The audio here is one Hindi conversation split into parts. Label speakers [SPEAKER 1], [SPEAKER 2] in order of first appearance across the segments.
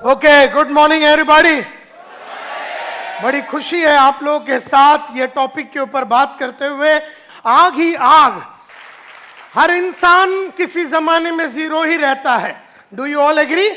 [SPEAKER 1] Okay, good morning everybody. बड़ी खुशी है आप लोगों के साथ ये टॉपिक के ऊपर बात करते हुए। आग ही आग, हर इंसान किसी जमाने में जीरो ही रहता है। Do you all agree?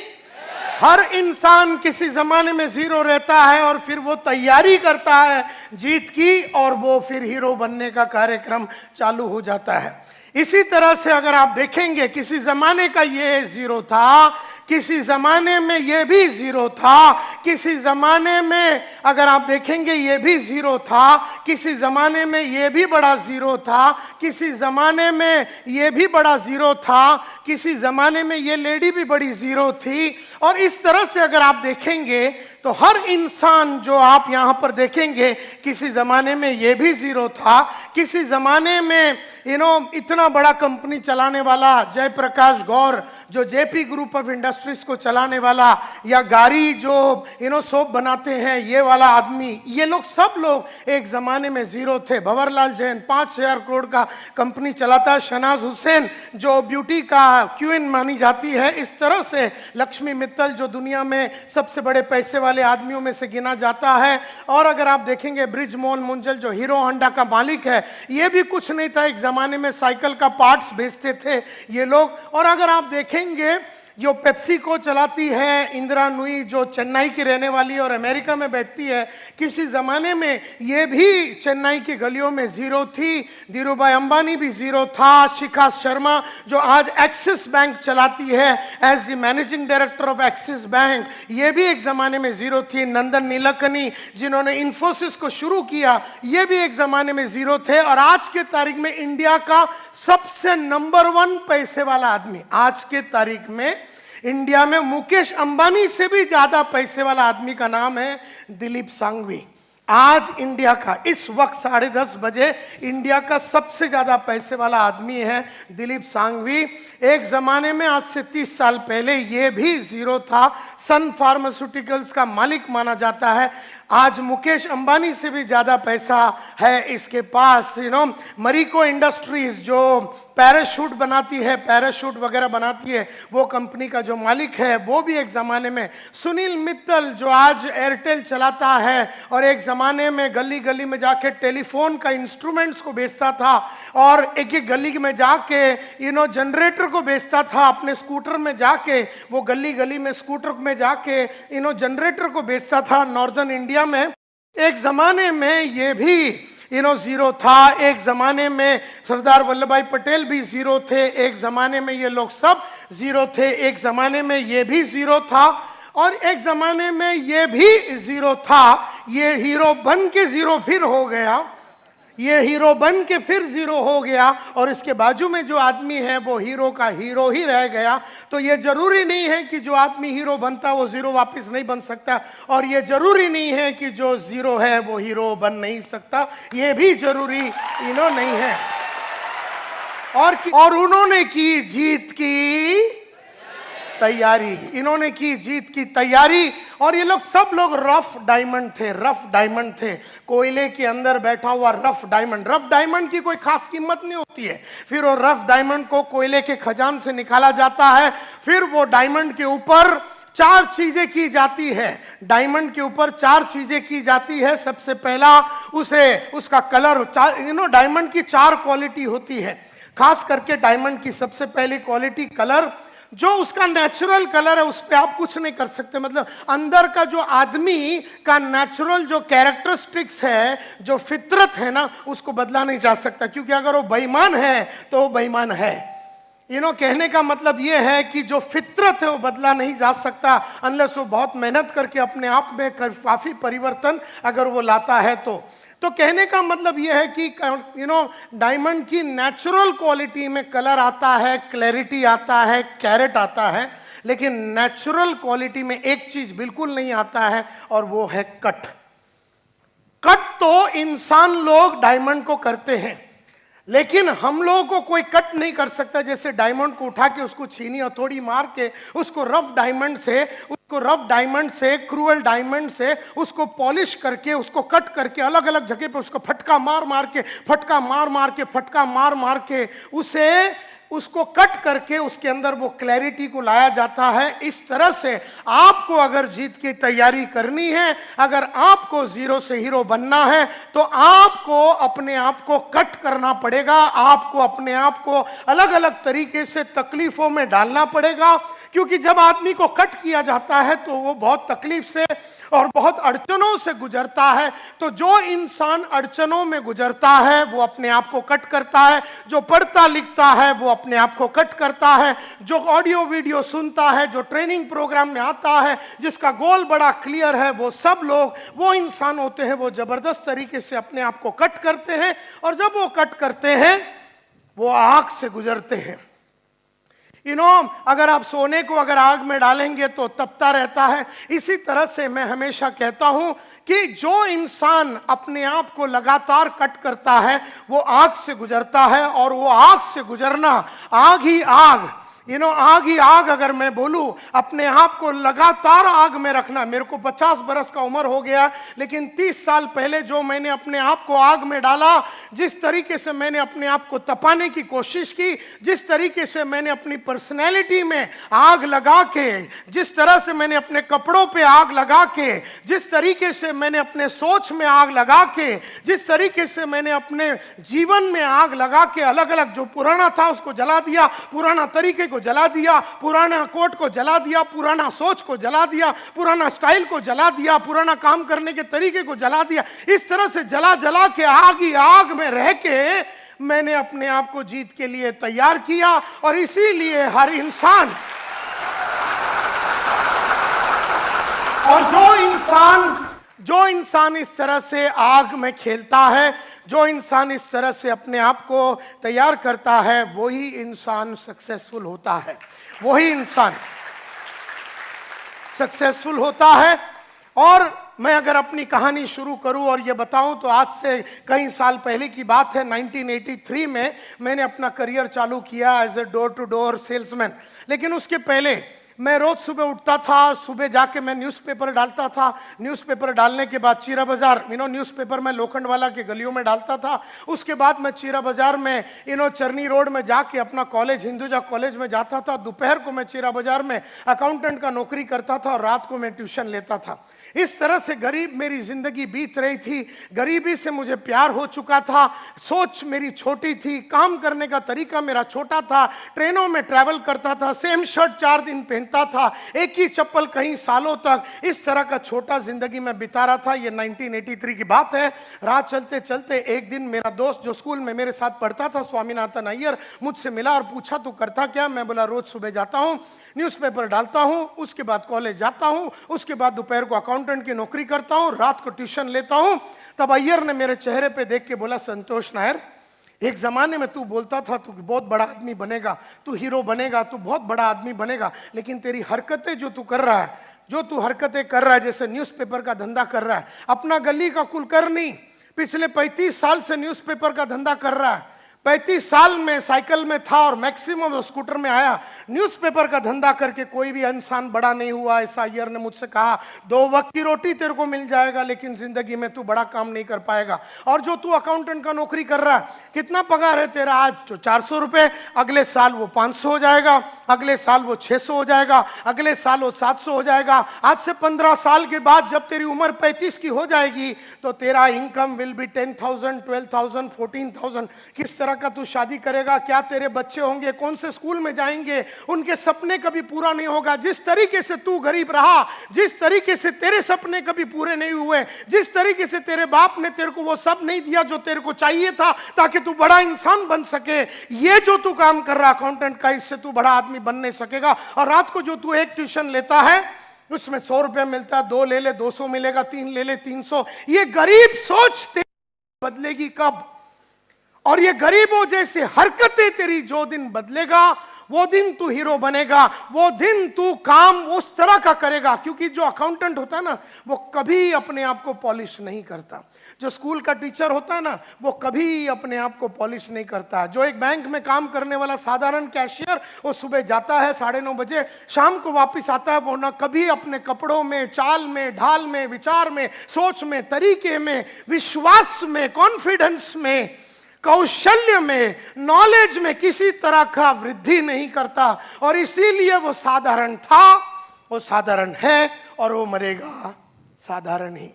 [SPEAKER 1] हर इंसान किसी जमाने में जीरो रहता है और फिर वो तैयारी करता है जीत की और वो फिर हीरो बनने का कार्यक्रम चालू हो जाता है। इसी तरह से अगर आप देखेंगे किसी जमाने का ये जीरो था, किसी जमाने में ये भी जीरो था, किसी जमाने में अगर आप देखेंगे ये भी जीरो था, किसी जमाने में ये भी बड़ा जीरो था, किसी जमाने में ये भी बड़ा जीरो था, किसी जमाने में ये लेडी भी बड़ी जीरो थी। और इस तरह से अगर आप देखेंगे तो हर इंसान जो आप यहां पर देखेंगे किसी जमाने में ये भी जीरो था, किसी जमाने में इतना बड़ा कंपनी चलाने वाला जयप्रकाश गौर जो जेपी ग्रुप ऑफ इंडस्ट्रीज को चलाने वाला, या गाड़ी जो सोप बनाते हैं ये वाला आदमी, ये लोग सब लोग एक जमाने में जीरो थे। भंवरलाल जैन 5,000 करोड़ का कंपनी चलाता है। शहनाज हुसैन जो ब्यूटी का क्वीन मानी जाती है। इस तरह से लक्ष्मी मित्तल जो दुनिया में सबसे बड़े पैसे वाले आदमियों में से गिना जाता है। और अगर आप देखेंगे ब्रिजमोहन मुंजल जो हीरो होंडा का मालिक है, ये भी कुछ नहीं था, एक जमाने में साइकिल का पार्ट्स बेचते थे ये लोग। और अगर आप देखेंगे जो पेप्सी को चलाती है इंदिरा नुई जो चेन्नई की रहने वाली और अमेरिका में बैठती है, किसी ज़माने में ये भी चेन्नई की गलियों में ज़ीरो थी। धीरूभाई अंबानी भी ज़ीरो था। शिखा शर्मा जो आज एक्सिस बैंक चलाती है as the managing director of Axis bank, ये भी एक ज़माने में ज़ीरो थी। नंदन नीलकनी जिन्होंने इन्फोसिस को शुरू किया, ये भी एक ज़माने में ज़ीरो थे। और आज के तारीख में इंडिया का सबसे नंबर 1 पैसे वाला आदमी, आज के तारीख में इंडिया में मुकेश अंबानी से भी ज्यादा पैसे वाला आदमी का नाम है दिलीप सांघवी। आज इंडिया का इस वक्त 10:30 बजे इंडिया का सबसे ज्यादा पैसे वाला आदमी है दिलीप सांघवी। एक जमाने में आज से 30 साल पहले ये भी जीरो था। सन फार्मास्यूटिकल्स का मालिक माना जाता है। आज मुकेश अंबानी से भी ज्यादा पैसा है इसके पास। मरीको इंडस्ट्रीज जो पैराशूट बनाती है, पैराशूट वगैरह बनाती है, वो कंपनी का जो मालिक है वो भी एक ज़माने में। सुनील मित्तल जो आज एयरटेल चलाता है और एक ज़माने में गली गली में जाके टेलीफोन का इंस्ट्रूमेंट्स को बेचता था और एक एक गली में जाके जनरेटर को बेचता था। अपने स्कूटर में जाके वो गली गली में स्कूटर में जाके जनरेटर को बेचता था नॉर्दर्न इंडिया में। एक ज़माने में ये भी जीरो था। एक जमाने में सरदार वल्लभ भाई पटेल भी जीरो थे। एक जमाने में ये लोग सब जीरो थे। एक जमाने में ये भी जीरो था और एक जमाने में ये भी जीरो था। ये हीरो बन के जीरो फिर हो गया, ये हीरो बन के फिर जीरो हो गया और इसके बाजू में जो आदमी है वो हीरो का हीरो ही रह गया। तो ये जरूरी नहीं है कि जो आदमी हीरो बनता वो जीरो वापस नहीं बन सकता, और ये जरूरी नहीं है कि जो जीरो है वो हीरो बन नहीं सकता, ये भी जरूरी नहीं है। और उन्होंने की जीत की तैयारी, इन्होंने की जीत की तैयारी। और ये लोग सब लोग रफ डायमंड थे, रफ डायमंड थे। कोयले के अंदर बैठा हुआ रफ डायमंड। रफ डायमंड की कोई खास कीमत नहीं होती है। फिर वो रफ डायमंड को कोयले के खजान से निकाला जाता है। फिर वो डायमंड के ऊपर 4 चीजें की जाती है। डायमंड के ऊपर 4 चीजें की जाती है। सबसे पहला उसका कलर, डायमंड की 4 क्वालिटी होती है। खास करके डायमंड की सबसे पहली क्वालिटी कलर, जो उसका नेचुरल कलर है उस पर आप कुछ नहीं कर सकते। मतलब अंदर का जो आदमी का नेचुरल जो कैरेक्टरिस्टिक्स है, जो फितरत है ना, उसको बदला नहीं जा सकता। क्योंकि अगर वो बेईमान है तो वो बेईमान है। कहने का मतलब ये है कि जो फितरत है वो बदला नहीं जा सकता अनलेस वो बहुत मेहनत करके अपने आप में काफी परिवर्तन अगर वो लाता है तो कहने का मतलब यह है कि डायमंड की नेचुरल क्वालिटी में कलर आता है, क्लैरिटी आता है, कैरेट आता है, लेकिन नेचुरल क्वालिटी में एक चीज बिल्कुल नहीं आता है और वो है कट। कट तो इंसान लोग डायमंड को करते हैं, लेकिन हम लोगों को कोई कट नहीं कर सकता। जैसे डायमंड को उठा के उसको छीनी हथौड़ी मार के उसको रफ डायमंड से क्रूअल डायमंड से उसको पॉलिश करके उसको कट करके अलग अलग जगह पे उसको फटका मार मार के उसे उसको कट करके उसके अंदर वो क्लैरिटी को लाया जाता है। इस तरह से आपको अगर जीत की तैयारी करनी है, अगर आपको जीरो से हीरो बनना है, तो आपको अपने आप को कट करना पड़ेगा। आपको अपने आप को अलग अलग तरीके से तकलीफों में डालना पड़ेगा, क्योंकि जब आदमी को कट किया जाता है तो वो बहुत तकलीफ से और बहुत अड़चनों से गुजरता है। तो जो इंसान अड़चनों में गुजरता है वो अपने आप को कट करता है, जो पढ़ता लिखता है वो अपने आप को कट करता है, जो ऑडियो वीडियो सुनता है, जो ट्रेनिंग प्रोग्राम में आता है, जिसका गोल बड़ा क्लियर है, वो सब लोग वो इंसान होते हैं, वो जबरदस्त तरीके से अपने आप को कट करते हैं। और जब वो कट करते हैं वो आग से गुजरते हैं। अगर आप सोने को अगर आग में डालेंगे तो तपता रहता है। इसी तरह से मैं हमेशा कहता हूं कि जो इंसान अपने आप को लगातार कट करता है वो आग से गुजरता है, और वो आग से गुजरना, आग ही आग, आग ही आग, अगर मैं बोलूं अपने आप को लगातार आग में रखना। मेरे को 50 बरस का उम्र हो गया, लेकिन 30 साल पहले जो मैंने अपने आप को आग में डाला, जिस तरीके से मैंने अपने आप को तपाने की कोशिश की, जिस तरीके से मैंने अपनी पर्सनैलिटी में आग लगा के, जिस तरह से मैंने अपने कपड़ों पे आग लगा के, जिस तरीके से मैंने अपने सोच में आग लगा के, जिस तरीके से मैंने अपने जीवन में आग लगा के, अलग अलग जो पुराना था उसको जला दिया, पुराना तरीके को जला दिया, पुराना कोट को जला दिया, पुराना सोच को जला दिया, पुराना स्टाइल को जला दिया, पुराना काम करने के तरीके को जला दिया। इस तरह से जला जला के आग ही आग में रह के मैंने अपने आप को जीत के लिए तैयार किया। और इसीलिए हर इंसान, और जो इंसान इस तरह से आग में खेलता है, जो इंसान इस तरह से अपने आप को तैयार करता है, वही इंसान सक्सेसफुल होता है, वही इंसान सक्सेसफुल होता है। और मैं अगर अपनी कहानी शुरू करूं और ये बताऊं तो आज से कई साल पहले की बात है। 1983 में मैंने अपना करियर चालू किया as a door to door salesman. लेकिन उसके पहले मैं रोज सुबह उठता था, सुबह जाके मैं न्यूज़पेपर डालता था। न्यूज़पेपर डालने के बाद चीरा बाजार, न्यूज़पेपर मैं लोखंडवाला के गलियों में डालता था। उसके बाद मैं चीरा बाजार में चरनी रोड में जाके अपना कॉलेज, हिंदुजा कॉलेज में जाता था। दोपहर को मैं चीरा बाजार में अकाउंटेंट का नौकरी करता था और रात को मैं ट्यूशन लेता था। इस तरह से गरीब मेरी जिंदगी बीत रही थी। गरीबी से मुझे प्यार हो चुका था, सोच मेरी छोटी थी, काम करने का तरीका मेरा छोटा था, ट्रेनों में ट्रैवल करता था, सेम शर्ट 4 दिन पहनता था, एक ही चप्पल कई सालों तक, इस तरह का छोटा जिंदगी में बिता रहा था। ये 1983 की बात है। राह चलते चलते एक दिन मेरा दोस्त जो स्कूल में मेरे साथ पढ़ता था, स्वामीनाथन अय्यर, मुझसे मिला और पूछा तू करता क्या? मैं बोला रोज सुबह जाता हूँ, न्यूज़पेपर डालता हूँ, उसके बाद कॉलेज जाता हूँ, उसके बाद दोपहर को अकाउंटेंट की नौकरी करता हूँ, रात को ट्यूशन लेता हूँ। तब अय्यर ने मेरे चेहरे पे देख के बोला, संतोष नायर, एक जमाने में तू बोलता था तू बहुत बड़ा आदमी बनेगा, तू हीरो बनेगा, तू बहुत बड़ा आदमी बनेगा, लेकिन तेरी हरकतें जो तू कर रहा है, जैसे न्यूज़पेपर का धंधा कर रहा है, अपना गली का कुलकर्णी पिछले 35 साल से न्यूज़पेपर का धंधा कर रहा है। 35 साल में साइकिल में था और मैक्सिमम स्कूटर में आया। न्यूज़पेपर का धंधा करके कोई भी इंसान बड़ा नहीं हुआ, ऐसा अय्यर ने मुझसे कहा। 2 वक्त की रोटी तेरे को मिल जाएगा, लेकिन जिंदगी में तू बड़ा काम नहीं कर पाएगा। और जो तू अकाउंटेंट का नौकरी कर रहा है, कितना पगार है तेरा? आज 400 रुपए, अगले साल वो 500 हो जाएगा, अगले साल वो 600 हो जाएगा, अगले साल वो 700 हो जाएगा। आज से 15 साल के बाद जब तेरी उम्र 35 की हो जाएगी तो तेरा इनकम विल बी 10,000, 12,000, 14,000। किस तरह का तू शादी करेगा? क्या तेरे बच्चे होंगे? कौन से स्कूल में जाएंगे? उनके सपने कभी पूरा नहीं होगा। जिस तरीके से तू गरीब रहा, जिस तरीके से तेरे सपने कभी पूरे नहीं हुए, जिस तरीके से तेरे बाप ने तेरे को वो सब नहीं दिया जो तेरे को चाहिए था ताकि तू बड़ा इंसान बन सके, ये जो तू काम कर रहा अकाउंटेंट का, इससे तू बड़ा आदमी बन नहीं सकेगा। और रात को जो तू एक ट्यूशन लेता है उसमें 100 रुपया मिलता है, 2 ले ले 200 मिलेगा, 3 ले ले 300। ये गरीब सोच तेरी बदलेगी कब? और ये गरीबों जैसे हरकतें तेरी जो दिन बदलेगा, वो दिन तू हीरो बनेगा, वो दिन तू काम उस तरह का करेगा। क्योंकि जो अकाउंटेंट होता है ना, वो कभी अपने आप को पॉलिश नहीं करता। जो स्कूल का टीचर होता है ना, वो कभी अपने आप को पॉलिश नहीं करता। जो एक बैंक में काम करने वाला साधारण कैशियर, वो सुबह जाता है 9:30 बजे, शाम को वापस आता है, वो ना कभी अपने कपड़ों में, चाल में, ढाल में, विचार में, सोच में, तरीके में, विश्वास में, कॉन्फिडेंस में कौशल्य में, नॉलेज में किसी तरह का वृद्धि नहीं करता, और इसीलिए वो साधारण था, वो साधारण है, और वो मरेगा साधारण ही।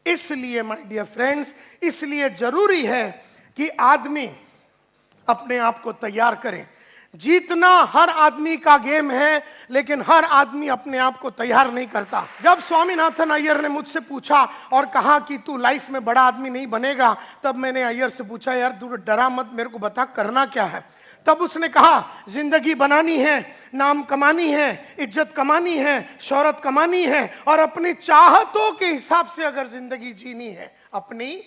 [SPEAKER 1] इसलिए माय डियर फ्रेंड्स, इसलिए जरूरी है कि आदमी अपने आप को तैयार करे। जीतना हर आदमी का गेम है, लेकिन हर आदमी अपने आप को तैयार नहीं करता। जब स्वामीनाथन अय्यर ने मुझसे पूछा और कहा कि तू लाइफ में बड़ा आदमी नहीं बनेगा, तब मैंने अय्यर से पूछा, यार तू डरा मत, मेरे को बता करना क्या है। तब उसने कहा, जिंदगी बनानी है, नाम कमानी है, इज्जत कमानी है, शोहरत कमानी है, और अपनी चाहतों के हिसाब से अगर जिंदगी जीनी है, अपनी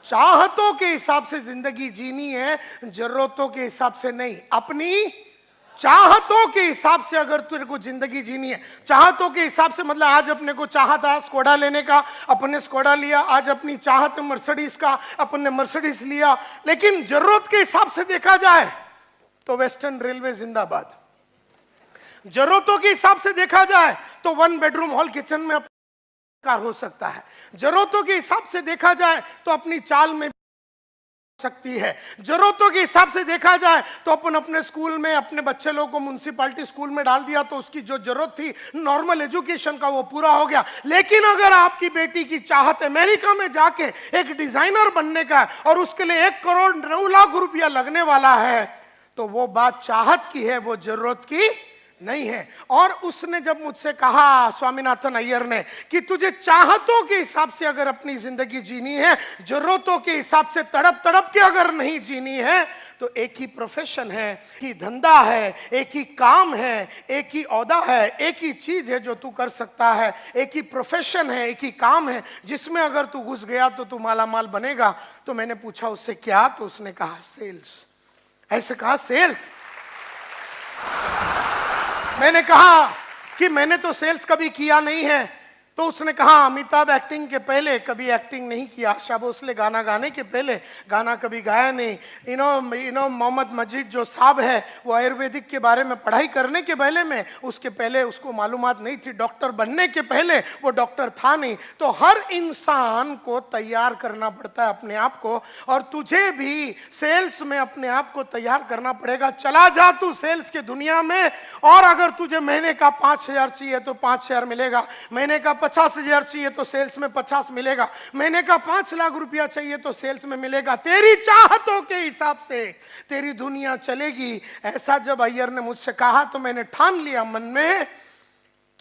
[SPEAKER 1] चाहतों के हिसाब से जिंदगी जीनी है, जरूरतों के हिसाब से नहीं। अपनी चाहतों के हिसाब से अगर तेरे को जिंदगी जीनी है, चाहतों के हिसाब से मतलब आज अपने को चाह था स्कोडा लेने का, अपने स्कोडा लिया। आज अपनी चाहत मर्सिडीज का, अपने मर्सिडीज लिया। लेकिन जरूरत के हिसाब से देखा जाए तो वेस्टर्न रेलवे जिंदाबाद। जरूरतों के हिसाब से देखा जाए तो 1 बेडरूम हॉल किचन में हो सकता है। जरूरतों के हिसाब से देखा जाए तो अपनी चाल में सकती है। जरूरतों के हिसाब से देखा जाए तो अपन अपने स्कूल में अपने बच्चे लोगों को म्युनिसिपैलिटी स्कूल में डाल दिया, तो उसकी जो जरूरत थी नॉर्मल एजुकेशन का, वो पूरा हो गया। लेकिन अगर आपकी बेटी की चाहत अमेरिका में जाके एक डिजाइनर बनने का है और उसके लिए 1 करोड़ 9 लाख रुपया लगने वाला है, तो वो बात चाहत की है, वो जरूरत की नहीं है। और उसने जब मुझसे कहा, स्वामीनाथन अय्यर ने, कि तुझे चाहतों के हिसाब से अगर अपनी जिंदगी जीनी है, जरूरतों के हिसाब से तड़प तड़प के अगर नहीं जीनी है, तो एक ही प्रोफेशन है, एक ही धंधा है, एक ही काम है, एक ही औहदा है, एक ही चीज है जो तू कर सकता है, एक ही प्रोफेशन है, एक ही काम है जिसमें अगर तू घुस गया तो तू माला माल बनेगा। तो मैंने पूछा उससे क्या, तो उसने कहा सेल्स। ऐसे कहा सेल्स। मैंने कहा कि मैंने तो सेल्स कभी किया नहीं है। तो उसने कहा, अमिताभ एक्टिंग के पहले कभी एक्टिंग नहीं किया, आशा भोसले गाना गाने के पहले गाना कभी गाया नहीं, मोहम्मद मजीद जो साहब है वो आयुर्वेदिक के बारे में पढ़ाई करने के पहले में, उसके पहले उसको मालूमात नहीं थी, डॉक्टर बनने के पहले वो डॉक्टर था नहीं। तो हर इंसान को तैयार करना पड़ता है अपने आप को, और तुझे भी सेल्स में अपने आप को तैयार करना पड़ेगा। चला जा तू सेल्स के दुनिया में, और अगर तुझे महीने का 5,000 चाहिए तो 5,000 मिलेगा, महीने का 50,000 चाहिए तो सेल्स में 50 मिलेगा, महीने का 5 लाख रुपया चाहिए तो सेल्स में मिलेगा। तेरी चाहतों के हिसाब से तेरी दुनिया चलेगी। ऐसा जब अय्यर ने मुझसे कहा तो मैंने ठान लिया मन में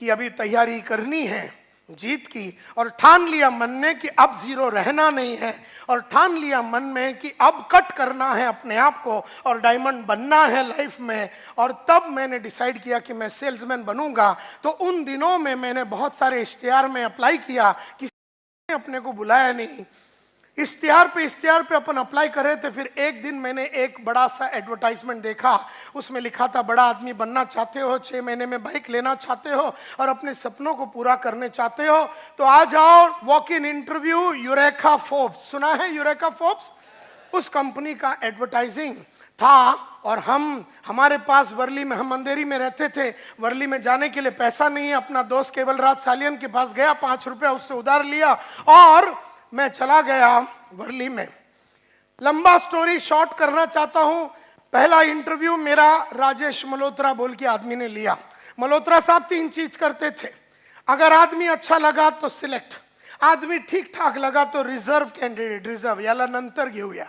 [SPEAKER 1] कि अभी तैयारी करनी है जीत की, और ठान लिया मन में कि अब जीरो रहना नहीं है, और ठान लिया मन में कि अब कट करना है अपने आप को और डायमंड बनना है लाइफ में। और तब मैंने डिसाइड किया कि मैं सेल्समैन बनूंगा। तो उन दिनों में मैंने बहुत सारे इश्तिहार में अप्लाई किया, किसी ने अपने को बुलाया नहीं। इश्तिहार पे अपन अप्लाई कर रहे थे। फिर एक दिन मैंने एक बड़ा सा एडवर्टाइजमेंट देखा, उसमें लिखा था, बड़ा आदमी बनना चाहते हो, 6 महीने में बाइक लेना चाहते हो और अपने सपनों को पूरा करने चाहते हो, तो आ जाओ walk in interview eureka Forbes. सुना है यूरेका फोर्ब्स? उस कंपनी का एडवर्टाइजिंग था। और हमारे पास वर्ली में, हम अंधेरी में रहते थे, वर्ली में जाने के लिए पैसा नहीं है। अपना दोस्त केवल राज सालियन के पास गया, 5 रुपया उससे उधार लिया और मैं चला गया वर्ली में। लंबा स्टोरी शॉर्ट करना चाहता हूं, पहला इंटरव्यू मेरा राजेश मल्होत्रा बोल के आदमी ने लिया। मल्होत्रा साहब 3 चीज करते थे, अगर आदमी अच्छा लगा तो सिलेक्ट, आदमी ठीक ठाक लगा तो रिजर्व कैंडिडेट, रिजर्व याला नंतर घेऊया,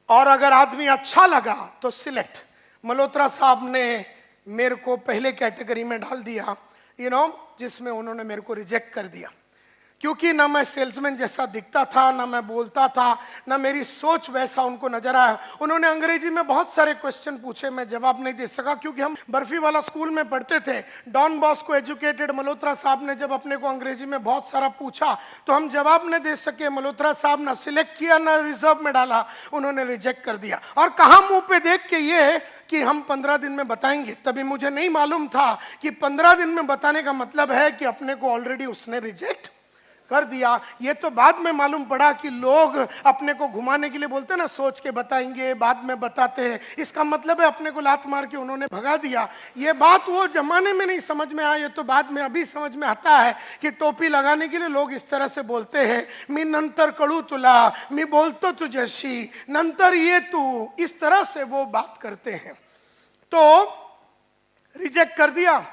[SPEAKER 1] और अगर आदमी अच्छा लगा तो सिलेक्ट। मल्होत्रा साहब ने मेरे को पहले कैटेगरी में डाल दिया, जिसमें उन्होंने मेरे को रिजेक्ट कर दिया, क्योंकि ना मैं सेल्समैन जैसा दिखता था, ना मैं बोलता था, ना मेरी सोच वैसा उनको नजर आया। उन्होंने अंग्रेजी में बहुत सारे क्वेश्चन पूछे, मैं जवाब नहीं दे सका, क्योंकि हम बर्फी वाला स्कूल में पढ़ते थे, डॉन बॉस्को एजुकेटेड। मल्होत्रा साहब ने जब अपने को अंग्रेजी में बहुत सारा पूछा तो हम जवाब नहीं दे सके। मल्होत्रा साहब ना सिलेक्ट किया, ना रिजर्व में डाला, उन्होंने रिजेक्ट कर दिया। और कहा मुंह पे देख के ये कि हम 15 दिन में बताएंगे। तभी मुझे नहीं मालूम था कि 15 दिन में बताने का मतलब है कि अपने को ऑलरेडी उसने रिजेक्ट कर दिया। ये तो बाद में मालूम पड़ा कि लोग अपने को घुमाने के लिए बोलते हैं ना, सोच के बताएंगे, बाद में बताते हैं, इसका मतलब है अपने को लात मार के उन्होंने भगा दिया। ये बात वो जमाने में नहीं समझ में आया, ये तो बाद में अभी समझ में आता है कि टोपी लगाने के लिए लोग इस तरह से बोलते हैं, मी नंतर कळू तुला, मी बोलतो तुझ्याशी, नंतर ये तू, इस तरह से वो बात करते हैं। तो रिजेक्ट कर दिया।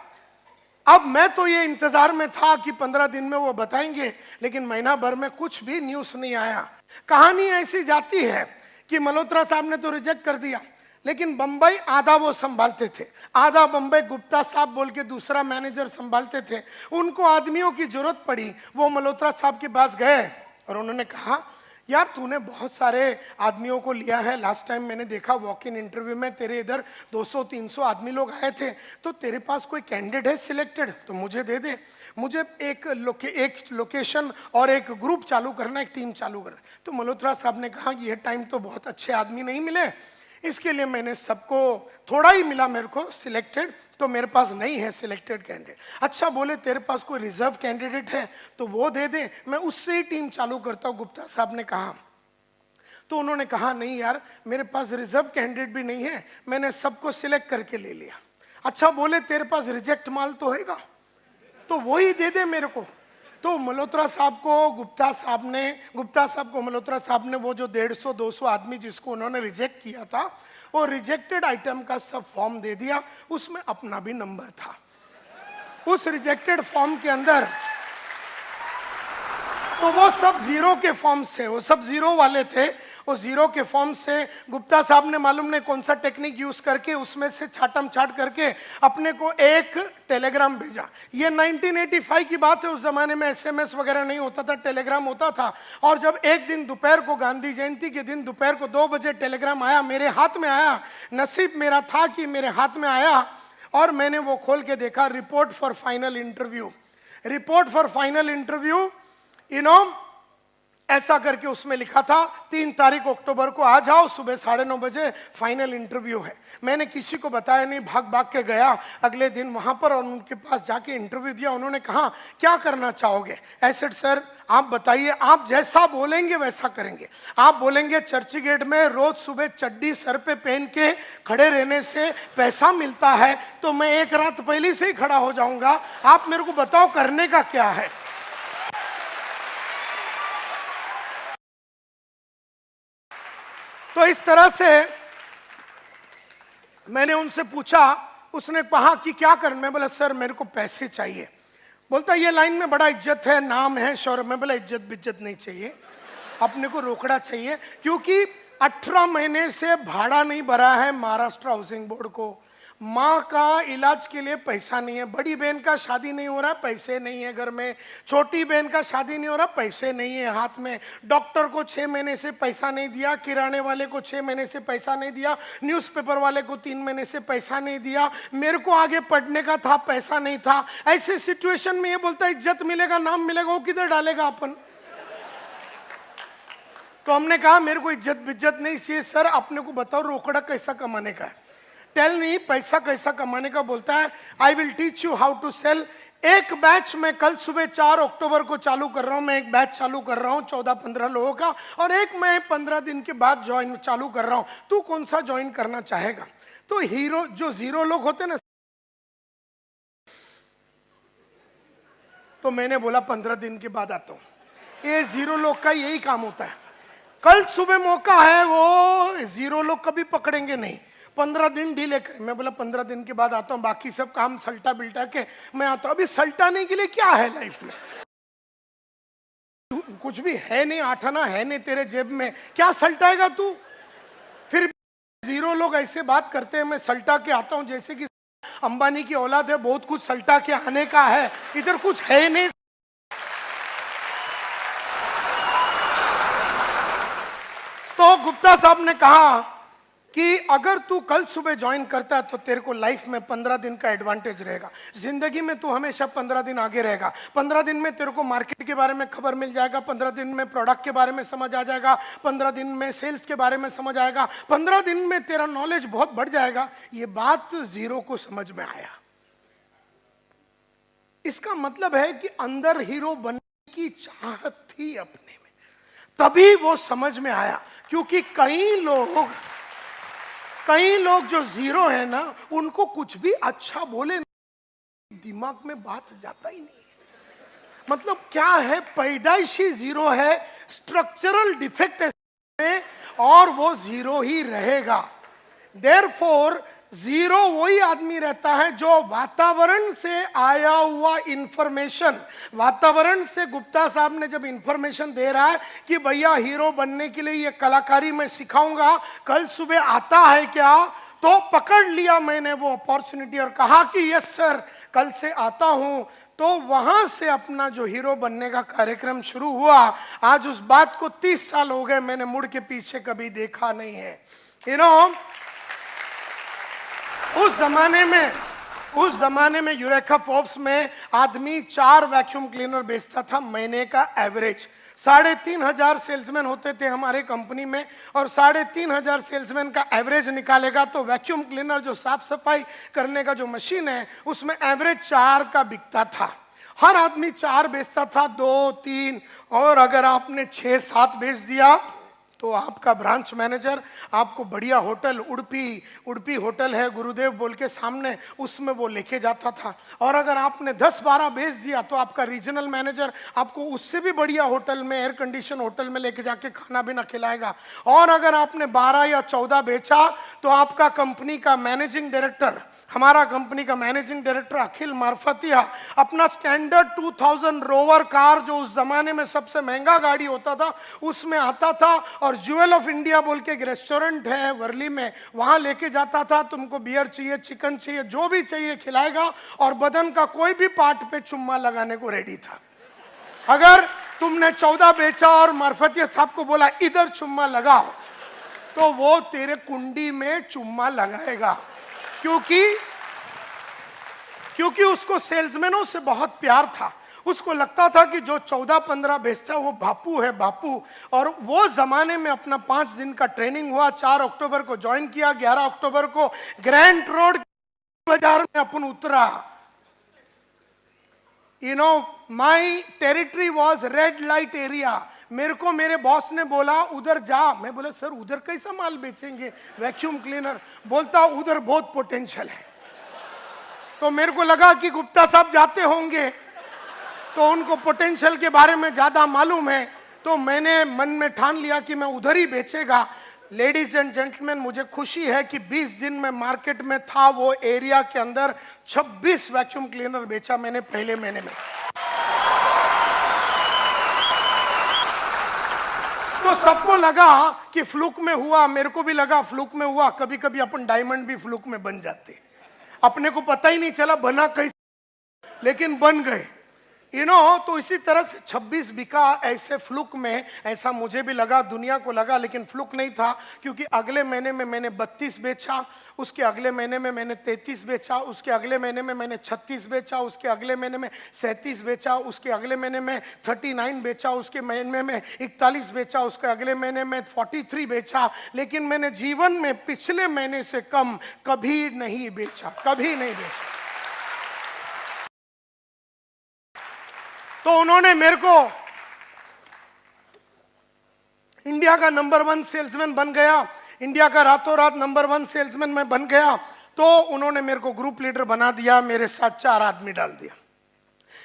[SPEAKER 1] अब मैं तो ये इंतजार में था कि 15 दिन में वो बताएंगे, लेकिन महीना भर में कुछ भी न्यूज नहीं आया। कहानी ऐसी जाती है कि मल्होत्रा साहब ने तो रिजेक्ट कर दिया, लेकिन बंबई आधा वो संभालते थे, आधा बंबई गुप्ता साहब बोल के दूसरा मैनेजर संभालते थे। उनको आदमियों की जरूरत पड़ी, वो मल्होत्रा साहब के पास गए और उन्होंने कहा, यार तूने बहुत सारे आदमियों को लिया है, लास्ट टाइम मैंने देखा वॉक इन इंटरव्यू में तेरे इधर 200-300 आदमी लोग आए थे, तो तेरे पास कोई कैंडिडेट है सिलेक्टेड तो मुझे दे दे, मुझे एक लोकेशन और एक ग्रुप चालू करना, एक टीम चालू करना। तो मल्होत्रा साहब ने कहा कि ये टाइम तो बहुत अच्छे आदमी नहीं मिले, इसके लिए मैंने सबको, थोड़ा ही मिला मेरे को सिलेक्टेड, तो मेरे पास नहीं है सिलेक्टेड कैंडिडेट। अच्छा, बोले तेरे पास कोई रिजर्व कैंडिडेट है तो वो दे दे, मैं उससे ही टीम चालू करता हूँ, गुप्ता साहब ने कहा। तो उन्होंने कहा, नहीं यार मेरे पास रिजर्व कैंडिडेट भी नहीं है, मैंने सबको सिलेक्ट करके ले लिया। अच्छा, बोले तेरे पास रिजेक्ट माल तो होगा, तो वो ही दे दे मेरे को। तो मल्होत्रा साहब को गुप्ता साहब को मल्होत्रा साहब ने वो जो 150-200 आदमी जिसको उन्होंने रिजेक्ट किया था, वो रिजेक्टेड आइटम का सब फॉर्म दे दिया, उसमें अपना भी नंबर था। उस रिजेक्टेड फॉर्म के अंदर तो वो सब जीरो के फॉर्म से, वो सब जीरो वाले थे, वो जीरो के फॉर्म से गुप्ता साहब ने मालूम नहीं कौन सा टेक्निक यूज करके उसमें से छाटम छाट करके अपने को एक टेलीग्राम भेजा। ये 1985 की बात है, उस जमाने में एसएमएस वगैरह नहीं होता था, टेलीग्राम होता था। और जब एक दिन दोपहर को, गांधी जयंती के दिन दोपहर को 2 बजे टेलीग्राम आया, मेरे हाथ में आया, नसीब मेरा था कि मेरे हाथ में आया, और मैंने वो खोल के देखा, report for final interview, report for final interview, ऐसा करके उसमें लिखा था 3 तारीख अक्टूबर को आ जाओ, सुबह 9:30 बजे फाइनल इंटरव्यू है। मैंने किसी को बताया नहीं, भाग भाग के गया अगले दिन वहां पर और उनके पास जाके इंटरव्यू दिया। उन्होंने कहा, क्या करना चाहोगे? ऐसे सर आप बताइए, आप जैसा बोलेंगे वैसा करेंगे। आप बोलेंगे चर्च गेट में रोज सुबह चड्डी सर पे पहन के खड़े रहने से पैसा मिलता है, तो मैं एक रात पहले से ही खड़ा हो जाऊंगा। आप मेरे को बताओ करने का क्या है। तो इस तरह से मैंने उनसे पूछा, उसने कहा कि क्या कर, मैं बोला सर मेरे को पैसे चाहिए। बोलता ये लाइन में बड़ा इज्जत है, नाम है, शौर्य। मैं बोला इज्जत बिज्जत नहीं चाहिए, अपने को रोकड़ा चाहिए, क्योंकि 18 महीने से भाड़ा नहीं भरा है महाराष्ट्र हाउसिंग बोर्ड को, माँ का इलाज के लिए पैसा नहीं है, बड़ी बहन का शादी नहीं हो रहा, पैसे नहीं है घर में, छोटी बहन का शादी नहीं हो रहा, पैसे नहीं है हाथ में, डॉक्टर को 6 महीने से पैसा नहीं दिया, किराने वाले को 6 महीने से पैसा नहीं दिया, न्यूज़पेपर वाले को 3 महीने से पैसा नहीं दिया, मेरे को आगे पढ़ने का था, पैसा नहीं था। ऐसे सिचुएशन में ये बोलता है इज्जत मिलेगा, नाम मिलेगा, वो किधर डालेगा अपन? तो हमने कहा मेरे को इज्जत बिज्जत नहीं चाहिए सर, अपने को बताओ रोकड़ा कैसा कमाने का है, टेल मी पैसा कैसा कमाने का। बोलता है I will teach you how to sell. एक बैच मैं कल सुबह 4 अक्टूबर को चालू कर रहा हूं, मैं एक बैच चालू कर रहा हूं 14-15 लोगों का, और एक मैं 15 दिन के बाद ज्वाइन चालू कर रहा हूं, तू कौन सा ज्वाइन करना चाहेगा? तो हीरो जो जीरो लोग होते ना, तो मैंने बोला 15 दिन के बाद आता हूं। ये जीरो लोग का यही काम होता है, कल सुबह मौका है, वो जीरो लोग कभी पकड़ेंगे नहीं, 15 दिन डीले करें। मैं बोला 15 दिन के बाद आता हूँ, बाकी सब काम सल्टा बिल्टा के मैं आता हूँ। अभी सल्टाने के लिए क्या है लाइफ में? कुछ भी है नहीं, 8 आना है नहीं तेरे जेब में, क्या सल्टाएगा तू? फिर जीरो लोग ऐसे बात करते हैं, मैं सल्टा के आता हूँ जैसे कि अंबानी की औलाद है, बहुत कुछ सल्टा के आने का है, इधर कुछ है नहीं। तो गुप्ता साहब ने कहा कि अगर तू कल सुबह ज्वाइन करता है तो तेरे को लाइफ में 15 दिन का एडवांटेज रहेगा, जिंदगी में तू हमेशा 15 दिन आगे रहेगा। 15 दिन में तेरे को मार्केट के बारे में खबर मिल जाएगा, 15 दिन में प्रोडक्ट के बारे में समझ आ जाएगा, 15 दिन में सेल्स के बारे में समझ आएगा, 15 दिन में तेरा नॉलेज बहुत बढ़ जाएगा। ये बात जीरो को समझ में आया। इसका मतलब है कि अंदर हीरो बनने की चाहत थी अपने में, तभी वो समझ में आया। क्योंकि कई लोग जो जीरो है ना, उनको कुछ भी अच्छा बोले दिमाग में बात जाता ही नहीं। मतलब क्या है, पैदाइशी जीरो है, स्ट्रक्चरल डिफेक्ट है और वो जीरो ही रहेगा। देयरफॉर जीरो वही आदमी रहता है जो वातावरण से आया हुआ इंफॉर्मेशन, वातावरण से गुप्ता साहब ने जब इंफॉर्मेशन दे रहा है कि भैया हीरो बनने के लिए ये कलाकारी मैं सिखाऊंगा, कल सुबह आता है क्या, तो पकड़ लिया मैंने वो अपॉर्चुनिटी और कहा कि यस सर कल से आता हूं। तो वहां से अपना जो हीरो बनने का कार्यक्रम शुरू हुआ। आज उस बात को 30 साल हो गए, मैंने मुड़ के पीछे कभी देखा नहीं है। यू नो, उस जमाने में यूरेका फोर्ब्स में आदमी 4 वैक्यूम क्लीनर बेचता था महीने का एवरेज। 3,500 सेल्समैन होते थे हमारे कंपनी में, और 3,500 सेल्समैन का एवरेज निकालेगा तो वैक्यूम क्लीनर जो साफ सफाई करने का जो मशीन है उसमें एवरेज 4 का बिकता था। हर आदमी 4 बेचता था, 2, 3, और अगर आपने 6, 7 बेच दिया तो आपका ब्रांच मैनेजर आपको बढ़िया होटल, उड़पी होटल है गुरुदेव बोल के सामने, उसमें वो लेके जाता था। और अगर आपने 10, 12 बेच दिया तो आपका रीजनल मैनेजर आपको उससे भी बढ़िया होटल में, एयर कंडीशन होटल में लेके जाके खाना पीना खिलाएगा। और अगर आपने 12 या 14 बेचा तो आपका कंपनी का मैनेजिंग डायरेक्टर, हमारा कंपनी का मैनेजिंग डायरेक्टर अखिल मार्फतिया, अपना स्टैंडर्ड 2000 रोवर कार, जो उस जमाने में सबसे महंगा गाड़ी होता था, उसमें आता था और ज्वेल ऑफ इंडिया बोल के एक रेस्टोरेंट है वर्ली में, वहां लेके जाता था। तुमको बियर चाहिए, चिकन चाहिए, जो भी चाहिए खिलाएगा, और बदन का कोई भी पार्ट पे चुम्मा लगाने को रेडी था। अगर तुमने 14 बेचा और मार्फतिया साहब को बोला इधर चुम्मा लगाओ, तो वो तेरे कुंडी में चुम्मा लगाएगा। क्योंकि उसको सेल्समैनों से बहुत प्यार था। उसको लगता था कि जो 14-15 बेचता वो बापू है, बापू। और वो जमाने में अपना 5 दिन का ट्रेनिंग हुआ, 4 अक्टूबर को ज्वाइन किया, 11 अक्टूबर को ग्रैंड रोड बाजार में अपन उतरा। You know, my territory was red light area. मेरे को मेरे बॉस ने बोला उधर जा। मैं बोला सर उधर कैसा माल बेचेंगे, वैक्यूम क्लीनर। बोलता उधर बहुत पोटेंशियल है। तो मेरे को लगा कि गुप्ता साहब जाते होंगे तो उनको पोटेंशियल के बारे में ज्यादा मालूम है, तो मैंने मन में ठान लिया कि मैं उधर ही बेचेगा। लेडीज एंड जेंटलमैन, मुझे खुशी है कि 20 दिन में मार्केट में था वो एरिया के अंदर 26 वैक्यूम क्लीनर बेचा मैंने पहले महीने में। तो सबको लगा कि फ्लूक में हुआ, मेरे को भी लगा फ्लूक में हुआ। कभी कभी अपन डायमंड भी फ्लूक में बन जाते, अपने को पता ही नहीं चला बना कैसे, लेकिन बन गए। यू नो, तो इसी तरह से 26 बिका ऐसे फ्लूक में। ऐसा मुझे भी लगा, दुनिया को लगा, लेकिन फ्लूक नहीं था। क्योंकि अगले महीने में मैंने 32 बेचा, उसके अगले महीने में मैंने 33 बेचा, उसके अगले महीने में मैंने 36 बेचा, उसके अगले महीने में 37 बेचा, उसके अगले महीने में 39 बेचा, उसके महीने में 41 बेचा, उसके अगले महीने में 43 बेचा। लेकिन मैंने जीवन में पिछले महीने से कम कभी नहीं बेचा, कभी नहीं बेचा। तो उन्होंने मेरे को इंडिया का नंबर 1 सेल्समैन बन गया, इंडिया का रातों रात नंबर 1 सेल्समैन मैं बन गया। तो उन्होंने मेरे को ग्रुप लीडर बना दिया, मेरे साथ 4 आदमी डाल दिया,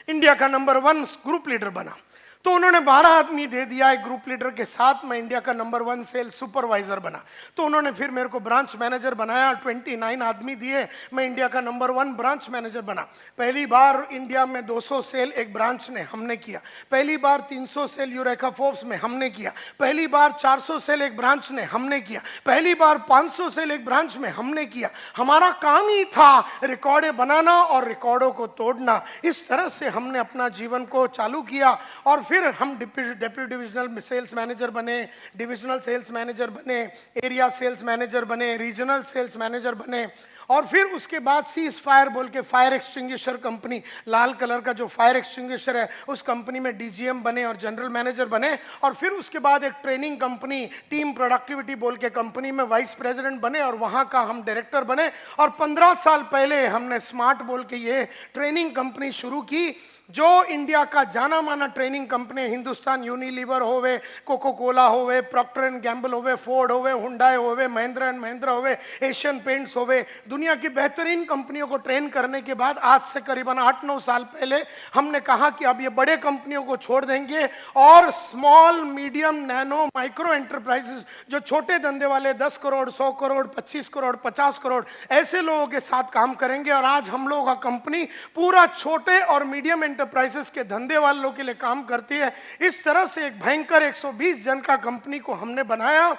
[SPEAKER 1] इंडिया का नंबर 1 ग्रुप लीडर बना। तो उन्होंने 12 आदमी दे दिया एक ग्रुप लीडर के साथ, मैं इंडिया का नंबर 1 सेल्स सुपरवाइजर बना। तो उन्होंने फिर मेरे को ब्रांच मैनेजर बनाया, 29 आदमी दिए, मैं इंडिया का नंबर 1 ब्रांच मैनेजर बना। पहली बार इंडिया में 200 सेल एक ब्रांच ने हमने किया, पहली बार 300 सेल यूरेका फोर्ब्स में हमने किया, पहली बार 400 सेल एक ब्रांच ने हमने किया, पहली बार 500 सेल एक ब्रांच में हमने किया। हमारा काम ही था रिकॉर्डें बनाना और रिकॉर्डों को तोड़ना। इस तरह से हमने अपना जीवन को चालू किया। और फिर हम डिप्टी डिविजनल सेल्स मैनेजर बने, डिविजनल सेल्स मैनेजर बने, एरिया सेल्स मैनेजर बने, रीजनल सेल्स मैनेजर बने। और फिर उसके बाद सीज फायर बोल के फायर एक्सटिंग्विशर कंपनी, लाल कलर का जो फायर एक्सटिंग्विशर है उस कंपनी में डीजीएम बने और जनरल मैनेजर बने। और फिर उसके बाद एक ट्रेनिंग कंपनी टीम प्रोडक्टिविटी बोल के कंपनी में वाइस प्रेसिडेंट बने और वहां का हम डायरेक्टर बने। और 15 साल पहले हमने स्मार्ट बोल के ये ट्रेनिंग कंपनी शुरू की। जो इंडिया का जाना माना ट्रेनिंग कंपनी, हिंदुस्तान यूनिलीवर होवे, कोको कोला होवे, प्रॉक्टर एंड गैम्बल होवे, फोर्ड होवे, हुंडई होवे, महिंद्रा एंड महिंद्रा होवे, एशियन पेंट्स होवे, दुनिया की बेहतरीन कंपनियों को ट्रेन करने के बाद आज से करीबन 8-9 साल पहले हमने कहा कि अब ये बड़े कंपनियों को छोड़ देंगे और small, medium, nano, micro enterprises, जो छोटे धंधे वाले 10 करोड़, 100 करोड़, 25 करोड़, 50 करोड़, ऐसे लोगों के साथ काम करेंगे। और आज हम लोगों का कंपनी पूरा छोटे और मीडियम एंटरप्राइजेस के धंधे वालों के लिए काम करती है। इस तरह से एक भयंकर 120 जन का कंपनी को हमने बनाया।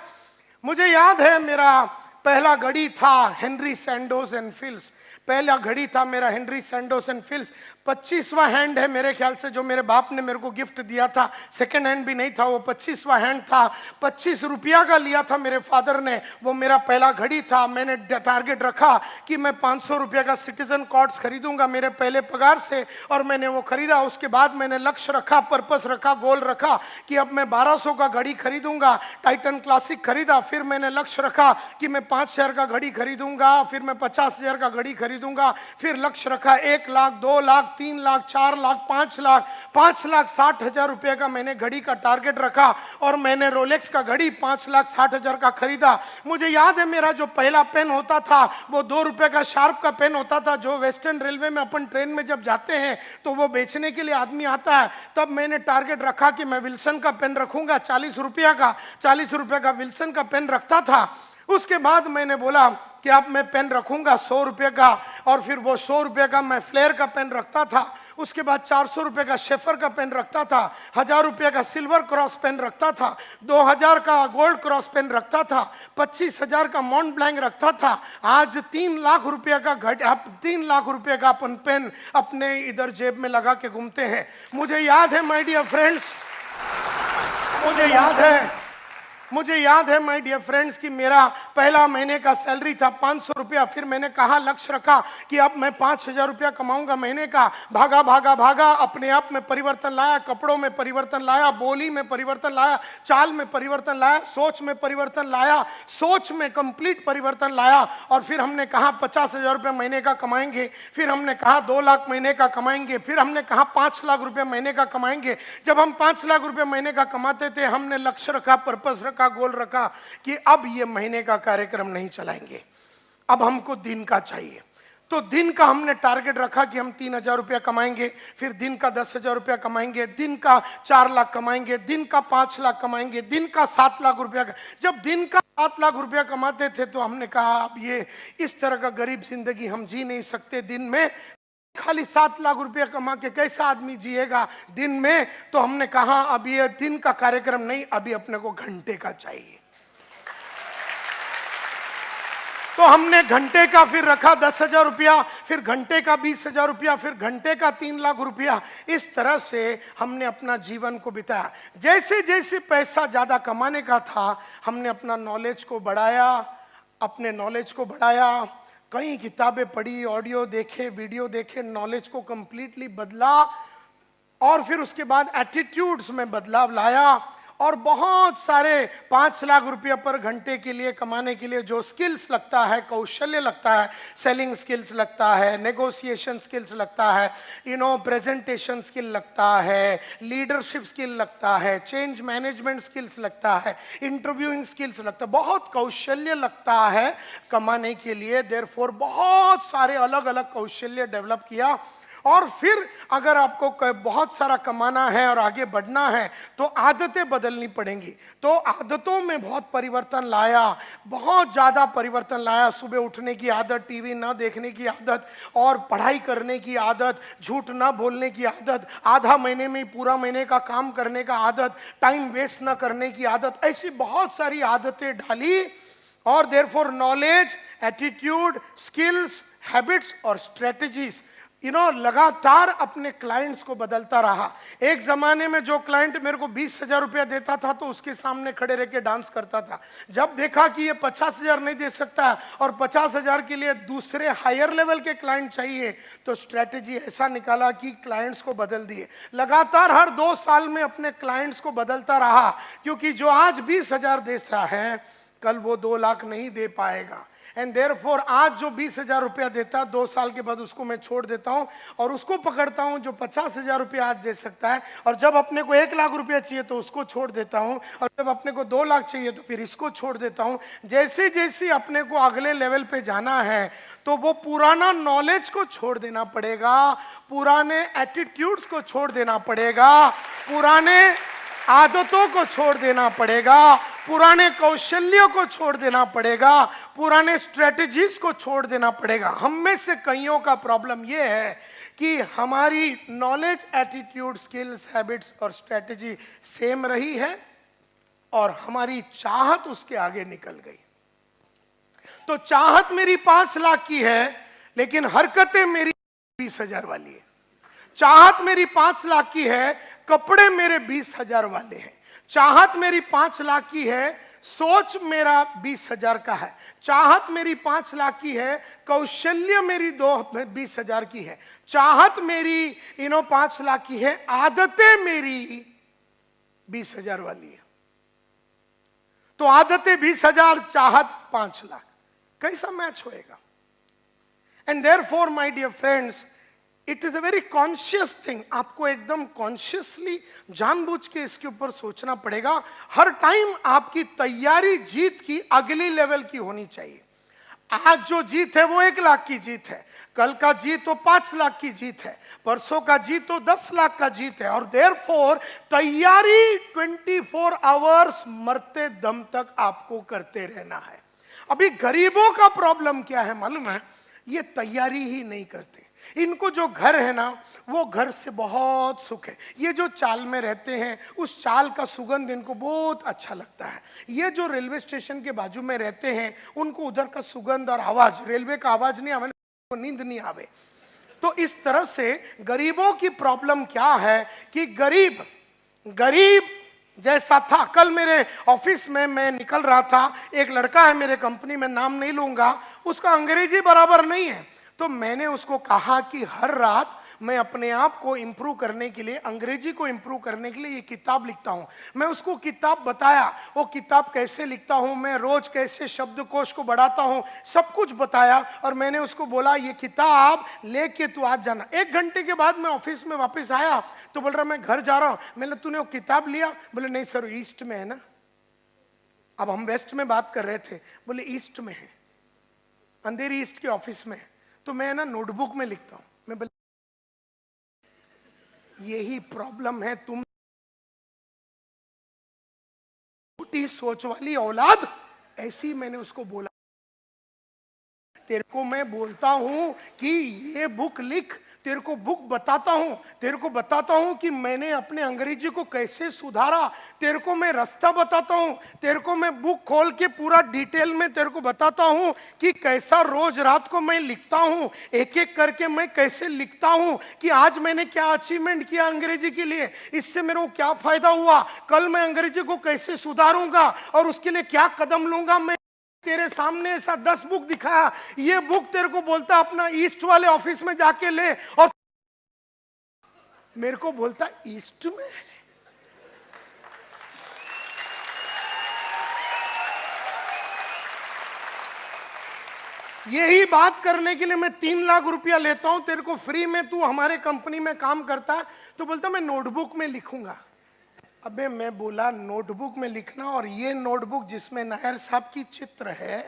[SPEAKER 1] मुझे याद है मेरा पहला घड़ी था हेनरी सैंडोज एंड फिल्स, पहला घड़ी था मेरा हेनरी सैंडोज एंड फिल्स, 25वां हैंड है मेरे ख्याल से, जो मेरे बाप ने मेरे को गिफ्ट दिया था। सेकंड हैंड भी नहीं था, वो 25वां हैंड था। 25 रुपया का लिया था मेरे फादर ने, वो मेरा पहला घड़ी था। मैंने टारगेट रखा कि मैं 500 रुपया का सिटीजन कॉर्ड्स खरीदूंगा मेरे पहले पगार से, और मैंने वो खरीदा। उसके बाद मैंने लक्ष्य रखा, पर्पस रखा, गोल रखा कि अब मैं 1200 का घड़ी खरीदूंगा। टाइटन क्लासिक खरीदा। फिर मैंने लक्ष्य रखा कि मैं 5000 का घड़ी खरीदूंगा। फिर मैं 50,000 का घड़ी खरीदूंगा। फिर लक्ष्य रखा 1 लाख, 2 लाख, 3 लाख, 4 लाख, 5 लाख, 5,60,000 रुपए का मैंने घड़ी का टारगेट रखा, और मैंने रोलेक्स का घड़ी 5,60,000 का खरीदा। मुझे याद है मेरा जो पहला पेन होता था वो 2 रुपए का शार्प का पेन होता था, जो वेस्टर्न रेलवे में अपन ट्रेन में जब जाते हैं तो वो बेचने के लिए आदमी आता है। तब मैंने टारगेट रखा कि मैं विल्सन का पेन रखूंगा 40 रुपया का, 40 रुपए का विल्सन का पेन रखता था। उसके बाद मैंने बोला कि अब मैं पेन रखूंगा 100 रुपये का, और फिर वो 100 रुपये का मैं फ्लेयर का पेन रखता था। उसके बाद 400 रुपये का शेफर का पेन रखता था, 1000 रुपये का सिल्वर क्रॉस पेन रखता था, 2000 का गोल्ड क्रॉस पेन रखता था, 25,000 का मॉन्ट ब्लैंक रखता था। आज 3 लाख रुपये का 3 लाख रुपये का अपन पेन अपने इधर जेब में लगा के घूमते हैं। मुझे याद है माय डियर फ्रेंड्स, मुझे याद है माय डियर फ्रेंड्स कि मेरा पहला महीने का सैलरी था 500 रुपया। फिर मैंने कहा, लक्ष्य रखा कि अब मैं 5,000 रुपया कमाऊंगा महीने का। भागा भागा भागा, अपने आप में परिवर्तन लाया, कपड़ों में परिवर्तन लाया, बोली में परिवर्तन लाया, चाल में परिवर्तन लाया, सोच में परिवर्तन लाया, सोच में कंप्लीट परिवर्तन लाया। और फिर हमने कहा 50,000 रुपये महीने का कमाएंगे। फिर हमने कहा 2 लाख महीने का कमाएंगे। फिर हमने कहा 5 लाख रुपये महीने का कमाएंगे। जब हम 5 लाख रुपये महीने का कमाते थे, हमने लक्ष्य रखा, पर्पस रखा, गोल रखा कि अब ये महीने का कार्यक्रम नहीं चलाएंगे, अब हमको दिन का चाहिए। तो दिन का हमने टारगेट रखा कि हम 3,000 रुपया कमाएंगे, फिर दिन का 10,000 रुपया कमाएंगे, दिन का 4 लाख कमाएंगे, दिन का 5 लाख कमाएंगे, दिन का 7 लाख रुपया। जब दिन का 7 लाख रुपया कमाते थे तो हमने कहा अब ये इस तरह का गरीब जिंदगी हम जी नहीं सकते। दिन में खाली 7 लाख रुपया कमा के कैसा आदमी जिएगा दिन में? तो हमने कहा अब ये दिन का कार्यक्रम नहीं, अभी अपने को घंटे का चाहिए। तो हमने घंटे का फिर रखा 10,000 रुपया, फिर घंटे का 20,000 रुपया, फिर घंटे का 3 लाख रुपया। इस तरह से हमने अपना जीवन को बिताया। जैसे जैसे पैसा ज्यादा कमाने का था, हमने अपना नॉलेज को बढ़ाया, अपने नॉलेज को बढ़ाया, कई किताबें पढ़ी, ऑडियो देखे, वीडियो देखे, नॉलेज को कंप्लीटली बदला। और फिर उसके बाद एटीट्यूड्स में बदलाव लाया, और बहुत सारे 5 लाख रुपया पर घंटे के लिए कमाने के लिए जो स्किल्स लगता है, कौशल्य लगता है, सेलिंग स्किल्स लगता है, नेगोशिएशन स्किल्स लगता है, प्रेजेंटेशन स्किल लगता है, लीडरशिप स्किल लगता है, चेंज मैनेजमेंट स्किल्स लगता है, इंटरव्यूइंग स्किल्स लगता है, बहुत कौशल्य लगता है कमाने के लिए। देयरफॉर बहुत सारे अलग अलग कौशल्य डेवलप किया। और फिर अगर आपको बहुत सारा कमाना है और आगे बढ़ना है तो आदतें बदलनी पड़ेंगी। तो आदतों में बहुत परिवर्तन लाया, बहुत ज़्यादा परिवर्तन लाया। सुबह उठने की आदत, टीवी ना देखने की आदत, और पढ़ाई करने की आदत, झूठ ना बोलने की आदत, आधा महीने में पूरा महीने का काम करने का आदत, टाइम वेस्ट ना करने की आदत, ऐसी बहुत सारी आदतें डाली। और therefore knowledge, attitude, skills, habits और स्ट्रेटजीज लगातार अपने क्लाइंट्स को बदलता रहा। एक जमाने में जो क्लाइंट मेरे को 20,000 रुपया देता था तो उसके सामने खड़े रह के डांस करता था। जब देखा कि ये 50,000 नहीं दे सकता और 50,000 के लिए दूसरे हायर लेवल के क्लाइंट चाहिए, तो स्ट्रेटेजी ऐसा निकाला कि क्लाइंट्स को बदल दिए। लगातार हर 2 साल में अपने क्लाइंट्स को बदलता रहा, क्योंकि जो आज 20,000 देता है कल वो 2 लाख नहीं दे पाएगा। एंड देयरफॉर आज जो 20,000 रुपया देता, 2 साल के बाद उसको मैं छोड़ देता हूं और उसको पकड़ता हूं जो 50,000 रुपया आज दे सकता है, और जब अपने को 1 लाख रुपया चाहिए तो उसको छोड़ देता हूं, और जब अपने को 2 लाख चाहिए तो फिर इसको छोड़ देता हूं। जैसे जैसे अपने को अगले लेवल पे जाना है तो वो पुराना नॉलेज को छोड़ देना पड़ेगा, पुराने एटीट्यूड्स को छोड़ देना पड़ेगा, पुराने आदतों को छोड़ देना पड़ेगा, पुराने कौशल्यों को छोड़ देना पड़ेगा, पुराने स्ट्रेटजीज को छोड़ देना पड़ेगा। हम में से कईयों का प्रॉब्लम यह है कि हमारी नॉलेज, एटीट्यूड, स्किल्स, हैबिट्स और स्ट्रेटजी सेम रही है और हमारी चाहत उसके आगे निकल गई। तो चाहत मेरी 5 लाख की है लेकिन हरकतें मेरी 20,000 वाली है। चाहत मेरी 5 लाख की है, कपड़े मेरे 20,000 वाले हैं। चाहत मेरी 5 लाख की है, सोच मेरा 20,000 का है। चाहत मेरी 5 लाख की है, कौशल्य मेरी 20,000 की है। चाहत मेरी 5 लाख की है, आदतें मेरी 20,000 वाली है। तो आदतें 20,000, चाहत 5 लाख, कैसा मैच होएगा? And therefore my dear friends, it is a very conscious thing. आपको एकदम कॉन्शियसली, जानबूझ के इसके ऊपर सोचना पड़ेगा। हर टाइम आपकी तैयारी जीत की अगली लेवल की होनी चाहिए। आज जो जीत है वो 1 लाख की जीत है, कल का जीत तो 5 लाख की जीत है, परसों का जीत तो 10 लाख का जीत है। और देयरफॉर तैयारी 24 आवर्स मरते दम तक आपको करते रहना है। अभी गरीबों का प्रॉब्लम क्या है मालूम है? ये तैयारी ही नहीं करते। इनको जो घर है ना, वो घर से बहुत सुख है। ये जो चाल में रहते हैं, उस चाल का सुगंध इनको बहुत अच्छा लगता है। ये जो रेलवे स्टेशन के बाजू में रहते हैं, उनको उधर का सुगंध और आवाज, रेलवे का आवाज नहीं आवे, नींद नहीं आवे। तो इस तरह से गरीबों की प्रॉब्लम क्या है कि गरीब जैसा था। कल मेरे ऑफिस में मैं निकल रहा था, एक लड़का है मेरे कंपनी में, नाम नहीं लूंगा, उसका अंग्रेजी बराबर नहीं है। तो मैंने उसको कहा कि हर रात मैं अपने आप को इंप्रूव करने के लिए, अंग्रेजी को इंप्रूव करने के लिए ये किताब लिखता हूं। मैं उसको किताब बताया, वो किताब कैसे लिखता हूं मैं, रोज कैसे शब्दकोश को बढ़ाता हूं, सब कुछ बताया। और मैंने उसको बोला ये किताब लेके तू आज जाना। 1 घंटे के बाद मैं ऑफिस में वापस आया तो बोल रहा मैं घर जा रहा हूं। मैंने, तूने वो किताब लिया? बोले नहीं सर, ईस्ट में है ना। अब हम वेस्ट में बात कर रहे थे, बोले ईस्ट में है, अंधेरी ईस्ट के ऑफिस में। तो मैं ना नोटबुक में लिखता हूं। मैं बोला यही प्रॉब्लम है, तुम छोटी सोच वाली औलाद। ऐसी मैंने उसको बोला, तेरे को मैं बोलता हूं कि ये बुक लिख, तेरे को बुक बताता हूं, तेरे को बताता हूं कि मैंने अपने अंग्रेजी को कैसे सुधारा, तेरे को मैं रास्ता बताता हूं, तेरे को मैं बुक खोल के पूरा डिटेल में तेरे को बताता हूं कि कैसा रोज रात को मैं लिखता हूं, एक एक करके मैं कैसे लिखता हूं कि आज मैंने क्या अचीवमेंट किया अंग्रेजी के लिए, इससे मेरे को क्या फायदा हुआ, कल मैं अंग्रेजी को कैसे सुधारूंगा और उसके लिए क्या कदम लूंगा। मैं तेरे सामने ऐसा 10 बुक दिखाया, ये बुक तेरे को बोलता अपना ईस्ट वाले ऑफिस में जाके ले, और मेरे को बोलता ईस्ट में। यही बात करने के लिए मैं 3 लाख रुपया लेता हूं तेरे को फ्री में, तू हमारे कंपनी में काम करता है। तो बोलता मैं नोटबुक में लिखूंगा। अबे मैं बोला नोटबुक में लिखना, और ये नोटबुक जिसमें नायर साहब की चित्र है,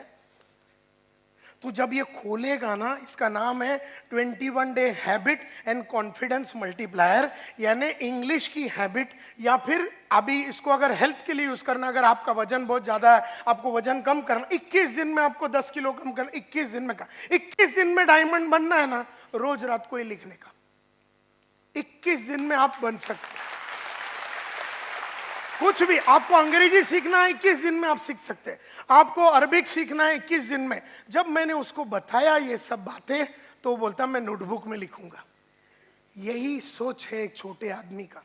[SPEAKER 1] तो जब ये खोलेगा ना, इसका नाम है 21 day habit and confidence multiplier, यानी इंग्लिश की हैबिट। या फिर अभी इसको अगर हेल्थ के लिए यूज करना, अगर आपका वजन बहुत ज्यादा है, आपको वजन कम करना, 21 दिन में आपको 10 किलो कम करना, 21 दिन में 21 दिन में डायमंड बनना है ना, रोज रात को ये लिखने का। 21 दिन में आप बन सकते हैं कुछ भी। आपको अंग्रेजी सीखना है 21 दिन में आप सीख सकते हैं, आपको अरबिक सीखना है 21 दिन में। जब मैंने उसको बताया ये सब बातें, तो बोलता मैं नोटबुक में लिखूंगा। यही सोच है एक छोटे आदमी का,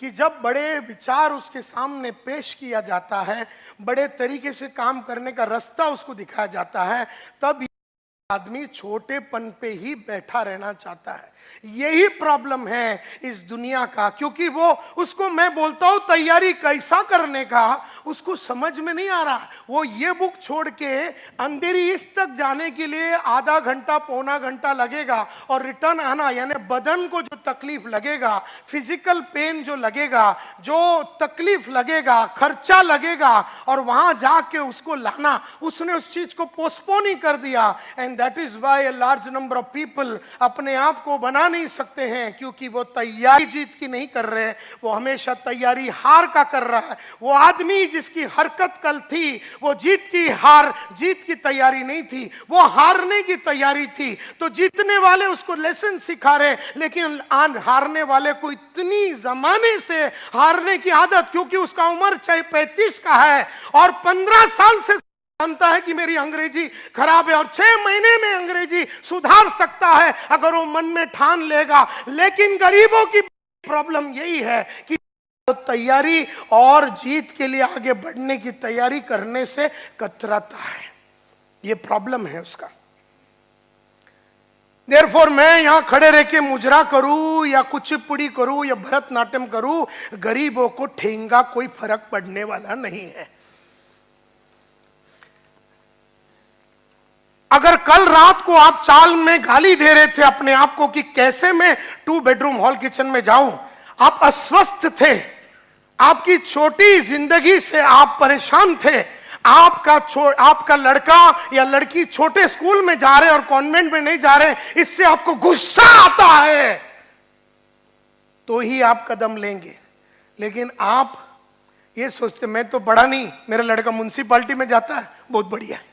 [SPEAKER 1] कि जब बड़े विचार उसके सामने पेश किया जाता है, बड़े तरीके से काम करने का रास्ता उसको दिखाया जाता है, तब आदमी छोटेपन पे ही बैठा रहना चाहता है। यही प्रॉब्लम है इस दुनिया का, क्योंकि वो उसको मैं बोलता हूं तैयारी कैसा करने का उसको समझ में नहीं आ रहा। वो ये बुक छोड़ के अंधेरी ईस्ट तक जाने के लिए आधा घंटा पौना घंटा लगेगा और रिटर्न आना, यानी बदन को जो तकलीफ लगेगा, फिजिकल पेन जो लगेगा, जो तकलीफ लगेगा, खर्चा लगेगा, और वहां जाके उसको लाना, उसने उस चीज को पोस्टपोन ही कर दिया। And that is why a large number of people अपने आप को बना नहीं सकते हैं, क्योंकि वो तैयारी जीत की नहीं कर रहे, वो हमेशा तैयारी हार का कर रहा है। वो आदमी जिसकी हरकत कल थी वो जीत की तैयारी नहीं थी, वो हारने की तैयारी थी। तो जीतने वाले उसको लेसन सिखा रहे, लेकिन हारने वाले को इतनी जमाने से हारने की आदत, क्योंकि उसका उम्र चाहे 35 का है और 15 साल से जानता है कि मेरी अंग्रेजी खराब है और 6 महीने में अंग्रेजी सुधार सकता है अगर वो मन में ठान लेगा। लेकिन गरीबों की प्रॉब्लम यही है कि वो तैयारी और जीत के लिए आगे बढ़ने की तैयारी करने से कतराता है। ये प्रॉब्लम है उसका। देयरफॉर मैं यहां खड़े रह के मुजरा करूं या कुचिपुड़ी करूं या भरतनाट्यम करूं, गरीबों को ठेंगा कोई फर्क पड़ने वाला नहीं है। अगर कल रात को आप चाल में गाली दे रहे थे अपने आप को कि कैसे मैं 2 बेडरूम हॉल किचन में जाऊं, आप अस्वस्थ थे, आपकी छोटी जिंदगी से आप परेशान थे, आपका लड़का या लड़की छोटे स्कूल में जा रहे और कॉन्वेंट में नहीं जा रहे, इससे आपको गुस्सा आता है, तो ही आप कदम लेंगे। लेकिन आप ये सोचते मैं तो बड़ा नहीं, मेरा लड़का म्युनिसिपैलिटी में जाता है, बहुत बढ़िया है।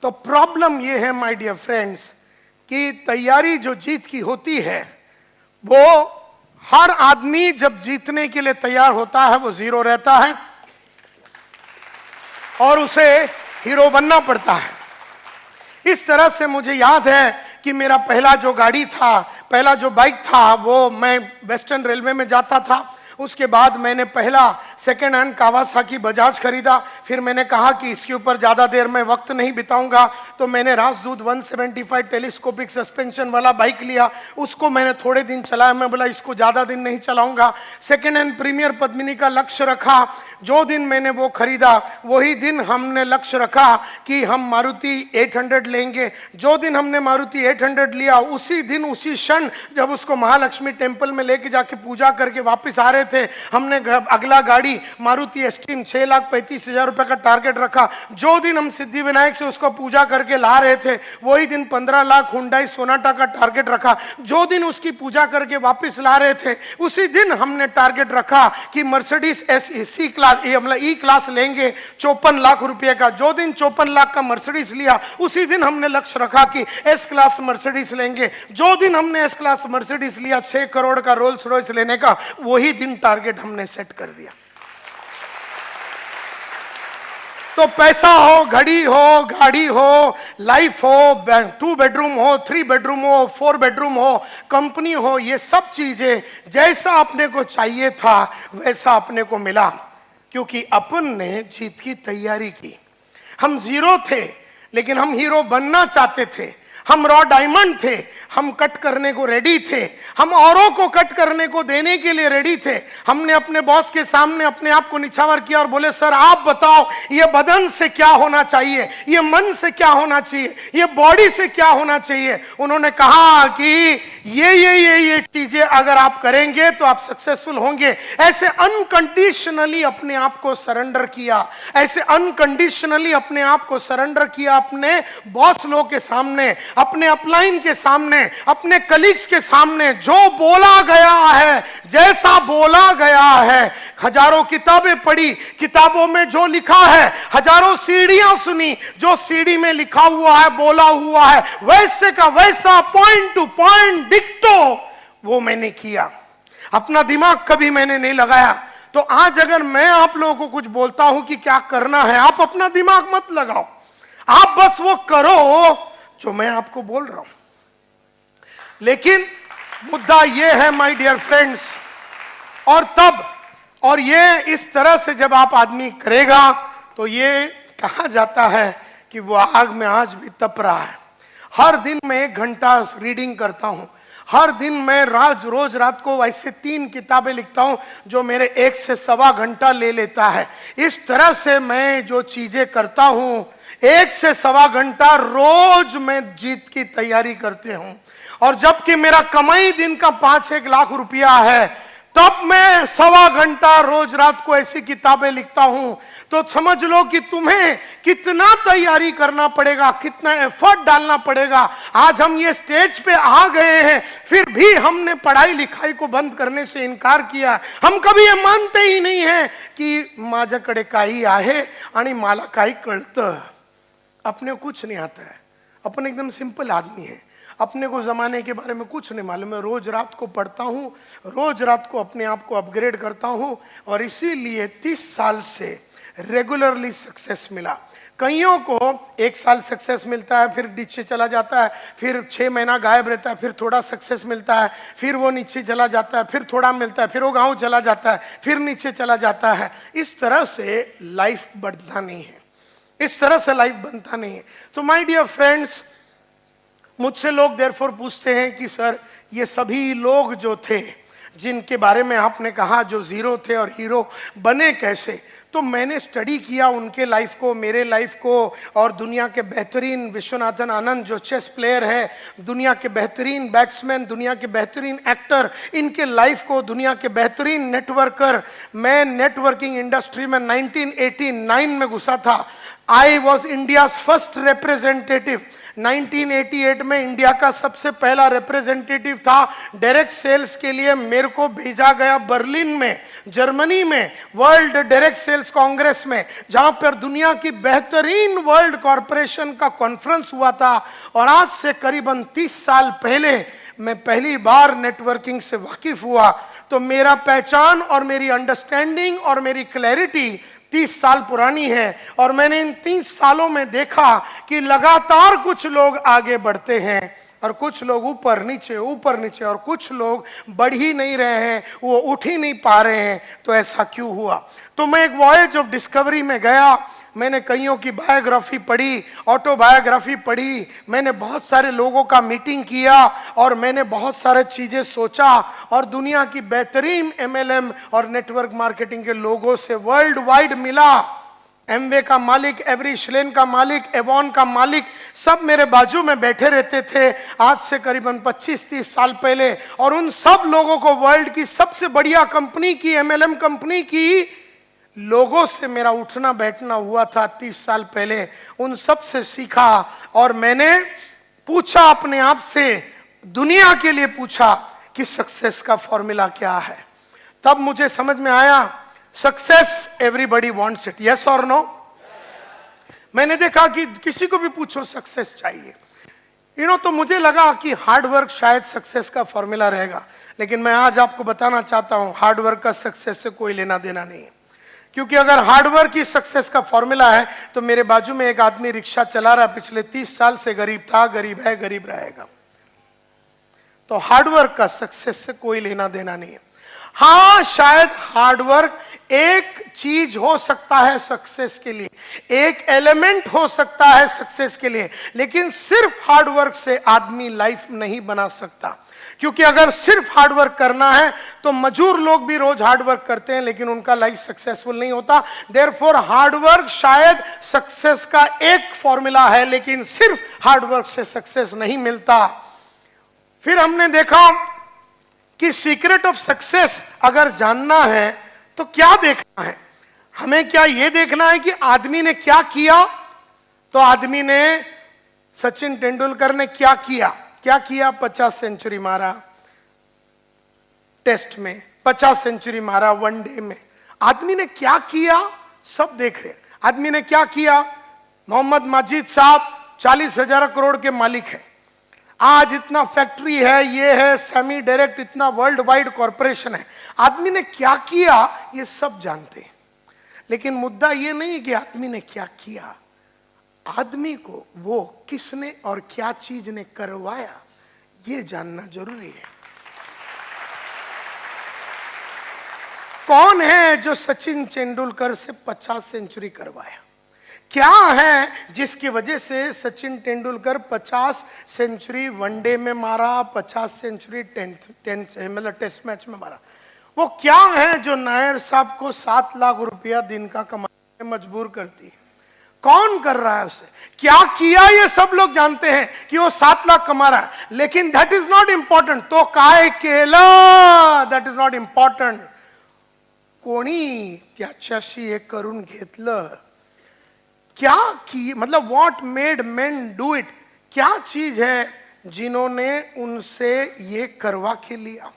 [SPEAKER 1] तो प्रॉब्लम यह है माय डियर फ्रेंड्स कि तैयारी जो जीत की होती है, वो हर आदमी जब जीतने के लिए तैयार होता है वो जीरो रहता है और उसे हीरो बनना पड़ता है। इस तरह से मुझे याद है कि मेरा पहला जो गाड़ी था, पहला जो बाइक था, वो मैं वेस्टर्न रेलवे में जाता था। उसके बाद मैंने पहला सेकेंड हैंड कावासाकी बजाज खरीदा। फिर मैंने कहा कि इसके ऊपर ज़्यादा देर मैं वक्त नहीं बिताऊंगा, तो मैंने राजदूत 175 टेलीस्कोपिक सस्पेंशन वाला बाइक लिया। उसको मैंने थोड़े दिन चलाया, मैं बोला इसको ज़्यादा दिन नहीं चलाऊंगा। सेकेंड हैंड प्रीमियर पद्मिनी का लक्ष्य रखा। जो दिन मैंने वो खरीदा वही दिन हमने लक्ष्य रखा कि हम मारुति 800 लेंगे। जो दिन हमने मारुति 800 लिया, उसी दिन उसी क्षण जब उसको महालक्ष्मी टेम्पल में लेके जाके पूजा करके वापस आ रहे थे, हमने अगला गाड़ी मारुति एस्ट्रीम 6,35,000 रुपए का टारगेट रखा। जो दिन हम सिद्धि विनायक से उसको पूजा करके ला रहे थे, वही दिन 15 लाख हुंडई सोनाटा का टारगेट रखा। जो दिन उसकी पूजा करके वापस ला रहे थे, उसी दिन हमने टारगेट रखा कि Mercedes C class E class लेंगे 54 लाख रुपए का। जो दिन 54 लाख का मर्सिडीज लिया, उसी दिन हमने लक्ष्य रखा कि एस क्लास मर्सिडीज लेंगे। जो दिन हमने एस क्लास मर्सिडीज लिया 6 करोड़ का रोल्स रॉयस लेने का, वही दिन टारगेट हमने सेट कर दिया। तो पैसा हो, घड़ी हो, गाड़ी हो, लाइफ हो, 2 बेडरूम हो, 3 बेडरूम हो, 4 बेडरूम हो, कंपनी हो, ये सब चीजें जैसा अपने को चाहिए था वैसा अपने को मिला, क्योंकि अपन ने जीत की तैयारी की। हम जीरो थे लेकिन हम हीरो बनना चाहते थे। हम रॉ डायमंड थे, हम कट करने को रेडी थे, हम औरों को कट करने को देने के लिए रेडी थे। हमने अपने बॉस के सामने अपने आप को निछावर किया और बोले सर आप बताओ ये बदन से क्या होना चाहिए, ये मन से क्या होना चाहिए, ये बॉडी से क्या होना चाहिए। उन्होंने कहा कि ये चीजें अगर आप करेंगे तो आप सक्सेसफुल होंगे। ऐसे अनकंडीशनली अपने आप को सरेंडर किया, ऐसे अनकंडीशनली अपने आप को सरेंडर किया अपने बॉस लोग के सामने, अपने अपलाइन के सामने, अपने कलीग्स के सामने। जो बोला गया है, जैसा बोला गया है, हजारों किताबें पढ़ी, किताबों में जो लिखा है, हजारों सीढ़ियां सुनी, जो सीढ़ी में लिखा हुआ है, बोला हुआ है, वैसे का वैसा पॉइंट टू पॉइंट डिक्टो वो मैंने किया। अपना दिमाग कभी मैंने नहीं लगाया। तो आज अगर मैं आप लोगों को कुछ बोलता हूं कि क्या करना है, आप अपना दिमाग मत लगाओ, आप बस वो करो जो मैं आपको बोल रहा हूं। लेकिन मुद्दा यह है माय डियर फ्रेंड्स, और ये इस तरह से जब आप आदमी करेगा तो ये कहा जाता है कि वो आग में आज भी तप रहा है। हर दिन मैं 1 घंटा रीडिंग करता हूं। हर दिन मैं रोज रात को ऐसे 3 किताबें लिखता हूं जो मेरे 1 से सवा घंटा ले लेता है। इस तरह से मैं जो चीजें करता हूं, 1 से सवा घंटा रोज मैं जीत की तैयारी करते हूं। और जबकि मेरा कमाई दिन का 5-1 लाख रुपया है, तब मैं सवा घंटा रोज रात को ऐसी किताबें लिखता हूं। तो समझ लो कि तुम्हें कितना तैयारी करना पड़ेगा, कितना एफर्ट डालना पड़ेगा। आज हम ये स्टेज पे आ गए हैं, फिर भी हमने पढ़ाई लिखाई को बंद करने से इनकार किया। हम कभी ये मानते ही नहीं है कि माझ्याकडे काही आहे आणि मला काही कळतं। अपने कुछ नहीं आता है, अपन एकदम सिंपल आदमी है, अपने को जमाने के बारे में कुछ नहीं मालूम है। रोज रात को पढ़ता हूँ, रोज रात को अपने आप को अपग्रेड करता हूँ, और इसीलिए 30 साल से रेगुलरली सक्सेस मिला। कईयों को 1 साल सक्सेस मिलता है, फिर नीचे चला जाता है, फिर 6 महीना गायब रहता है, फिर थोड़ा सक्सेस मिलता है, फिर वो नीचे चला जाता है, फिर थोड़ा मिलता है, फिर वो गांव चला जाता है, फिर नीचे चला जाता है। इस तरह से लाइफ बढ़ता नहीं है, इस तरह से लाइफ बनता नहीं है। तो माय डियर फ्रेंड्स, मुझसे लोग देयरफॉर पूछते हैं कि सर ये सभी लोग जो थे जिनके बारे में आपने कहा जो जीरो थे और हीरो बने कैसे, तो मैंने स्टडी किया उनके लाइफ को, मेरे लाइफ को, और दुनिया के बेहतरीन विश्वनाथन आनंद जो चेस प्लेयर है, दुनिया के बेहतरीन बैट्समैन, दुनिया के बेहतरीन एक्टर, इनके लाइफ को, दुनिया के बेहतरीन नेटवर्कर। मैं नेटवर्किंग इंडस्ट्री में 1989 में घुसा था। I was India first representative. 1988 में इंडिया का सबसे पहला रिप्रेजेंटेटिव था डायरेक्ट सेल्स के लिए। मेरे को भेजा गया बर्लिन में, जर्मनी में, वर्ल्ड डायरेक्ट सेल्स कांग्रेस में, जहां पर दुनिया की बेहतरीन वर्ल्ड कॉरपोरेशन का कॉन्फ्रेंस हुआ था। और आज से करीबन 30 साल पहले मैं पहली बार नेटवर्किंग से वाकिफ हुआ। तो मेरा पहचान और मेरी अंडरस्टैंडिंग और मेरी क्लैरिटी 30 साल पुरानी है। और मैंने इन 30 सालों में देखा कि लगातार कुछ लोग आगे बढ़ते हैं और कुछ लोग ऊपर नीचे, और कुछ लोग बढ़ ही नहीं रहे हैं, वो उठ ही नहीं पा रहे हैं। तो ऐसा क्यों हुआ? तो मैं एक वॉयज ऑफ डिस्कवरी में गया। मैंने कईयों की बायोग्राफी पढ़ी, ऑटोबायोग्राफी पढ़ी, मैंने बहुत सारे लोगों का मीटिंग किया, और मैंने बहुत सारे चीजें सोचा, और दुनिया की बेहतरीन MLM और नेटवर्क मार्केटिंग के लोगों से वर्ल्ड वाइड मिला। एमवे का मालिक, एवरी श्लेन का मालिक, एवॉन का मालिक, सब मेरे बाजू में बैठे रहते थे आज से करीबन 25-30 साल पहले। और उन सब लोगों को, वर्ल्ड की सबसे बढ़िया कंपनी की, MLM कंपनी की लोगों से मेरा उठना बैठना हुआ था 30 साल पहले। उन सब से सीखा, और मैंने पूछा अपने आप से, दुनिया के लिए पूछा कि सक्सेस का फॉर्मूला क्या है। तब मुझे समझ में आया, success everybody wants it, yes और नो। मैंने देखा कि किसी को भी पूछो सक्सेस चाहिए, तो मुझे लगा कि हार्ड वर्क शायद सक्सेस का फॉर्मूला रहेगा। लेकिन मैं आज आपको बताना चाहता हूं, हार्ड वर्क का सक्सेस से कोई लेना देना नहीं है। क्योंकि अगर हार्डवर्क ही सक्सेस का फॉर्मूला है, तो मेरे बाजू में एक आदमी रिक्शा चला रहा है, पिछले 30 साल से गरीब था, गरीब है, गरीब रहेगा। तो हार्डवर्क का सक्सेस से कोई लेना देना नहीं है। हाँ, शायद हार्डवर्क एक चीज हो सकता है सक्सेस के लिए, एक एलिमेंट हो सकता है सक्सेस के लिए, लेकिन सिर्फ हार्डवर्क से आदमी लाइफ नहीं बना सकता। क्योंकि अगर सिर्फ हार्डवर्क करना है तो मजदूर लोग भी रोज हार्डवर्क करते हैं, लेकिन उनका लाइफ सक्सेसफुल नहीं होता। देयरफॉर हार्डवर्क शायद सक्सेस का एक फॉर्मूला है, लेकिन सिर्फ हार्डवर्क से सक्सेस नहीं मिलता। फिर हमने देखा कि सीक्रेट ऑफ सक्सेस अगर जानना है तो क्या देखना है? हमें क्या यह देखना है कि आदमी ने क्या किया? तो आदमी ने, सचिन तेंदुलकर ने क्या किया? 50 सेंचुरी मारा टेस्ट में, 50 सेंचुरी मारा वनडे में। आदमी ने क्या किया सब देख रहे। आदमी ने क्या किया? मोहम्मद माजिद साहब 40,000 करोड़ के मालिक है, आज इतना फैक्ट्री है, ये है, सेमी डायरेक्ट इतना वर्ल्ड वाइड कॉरपोरेशन है। आदमी ने क्या किया ये सब जानते हैं, लेकिन मुद्दा ये नहीं कि आदमी ने क्या किया, आदमी को वो किसने और क्या चीज ने करवाया ये जानना जरूरी है। कौन है जो सचिन तेंदुलकर से 50 सेंचुरी करवाया? क्या है जिसकी वजह से सचिन तेंदुलकर 50 सेंचुरी वनडे में मारा, 50 सेंचुरी मतलब टेस्ट मैच में मारा? वो क्या है जो नायर साहब को 7 लाख रुपया दिन का कमाने में मजबूर करती है? कौन कर रहा है उसे? क्या किया ये सब लोग जानते हैं कि वो 7 लाख कमा रहा है, लेकिन दैट इज नॉट इंपॉर्टंट. तो काय केलं दैट इज नॉट इंपॉर्टंट. कोणी त्याच्याशी हे करून घेतलं? क्या की मतलब what made main do it? क्या चीज है जिन्होंने उनसे ये करवा के लिया?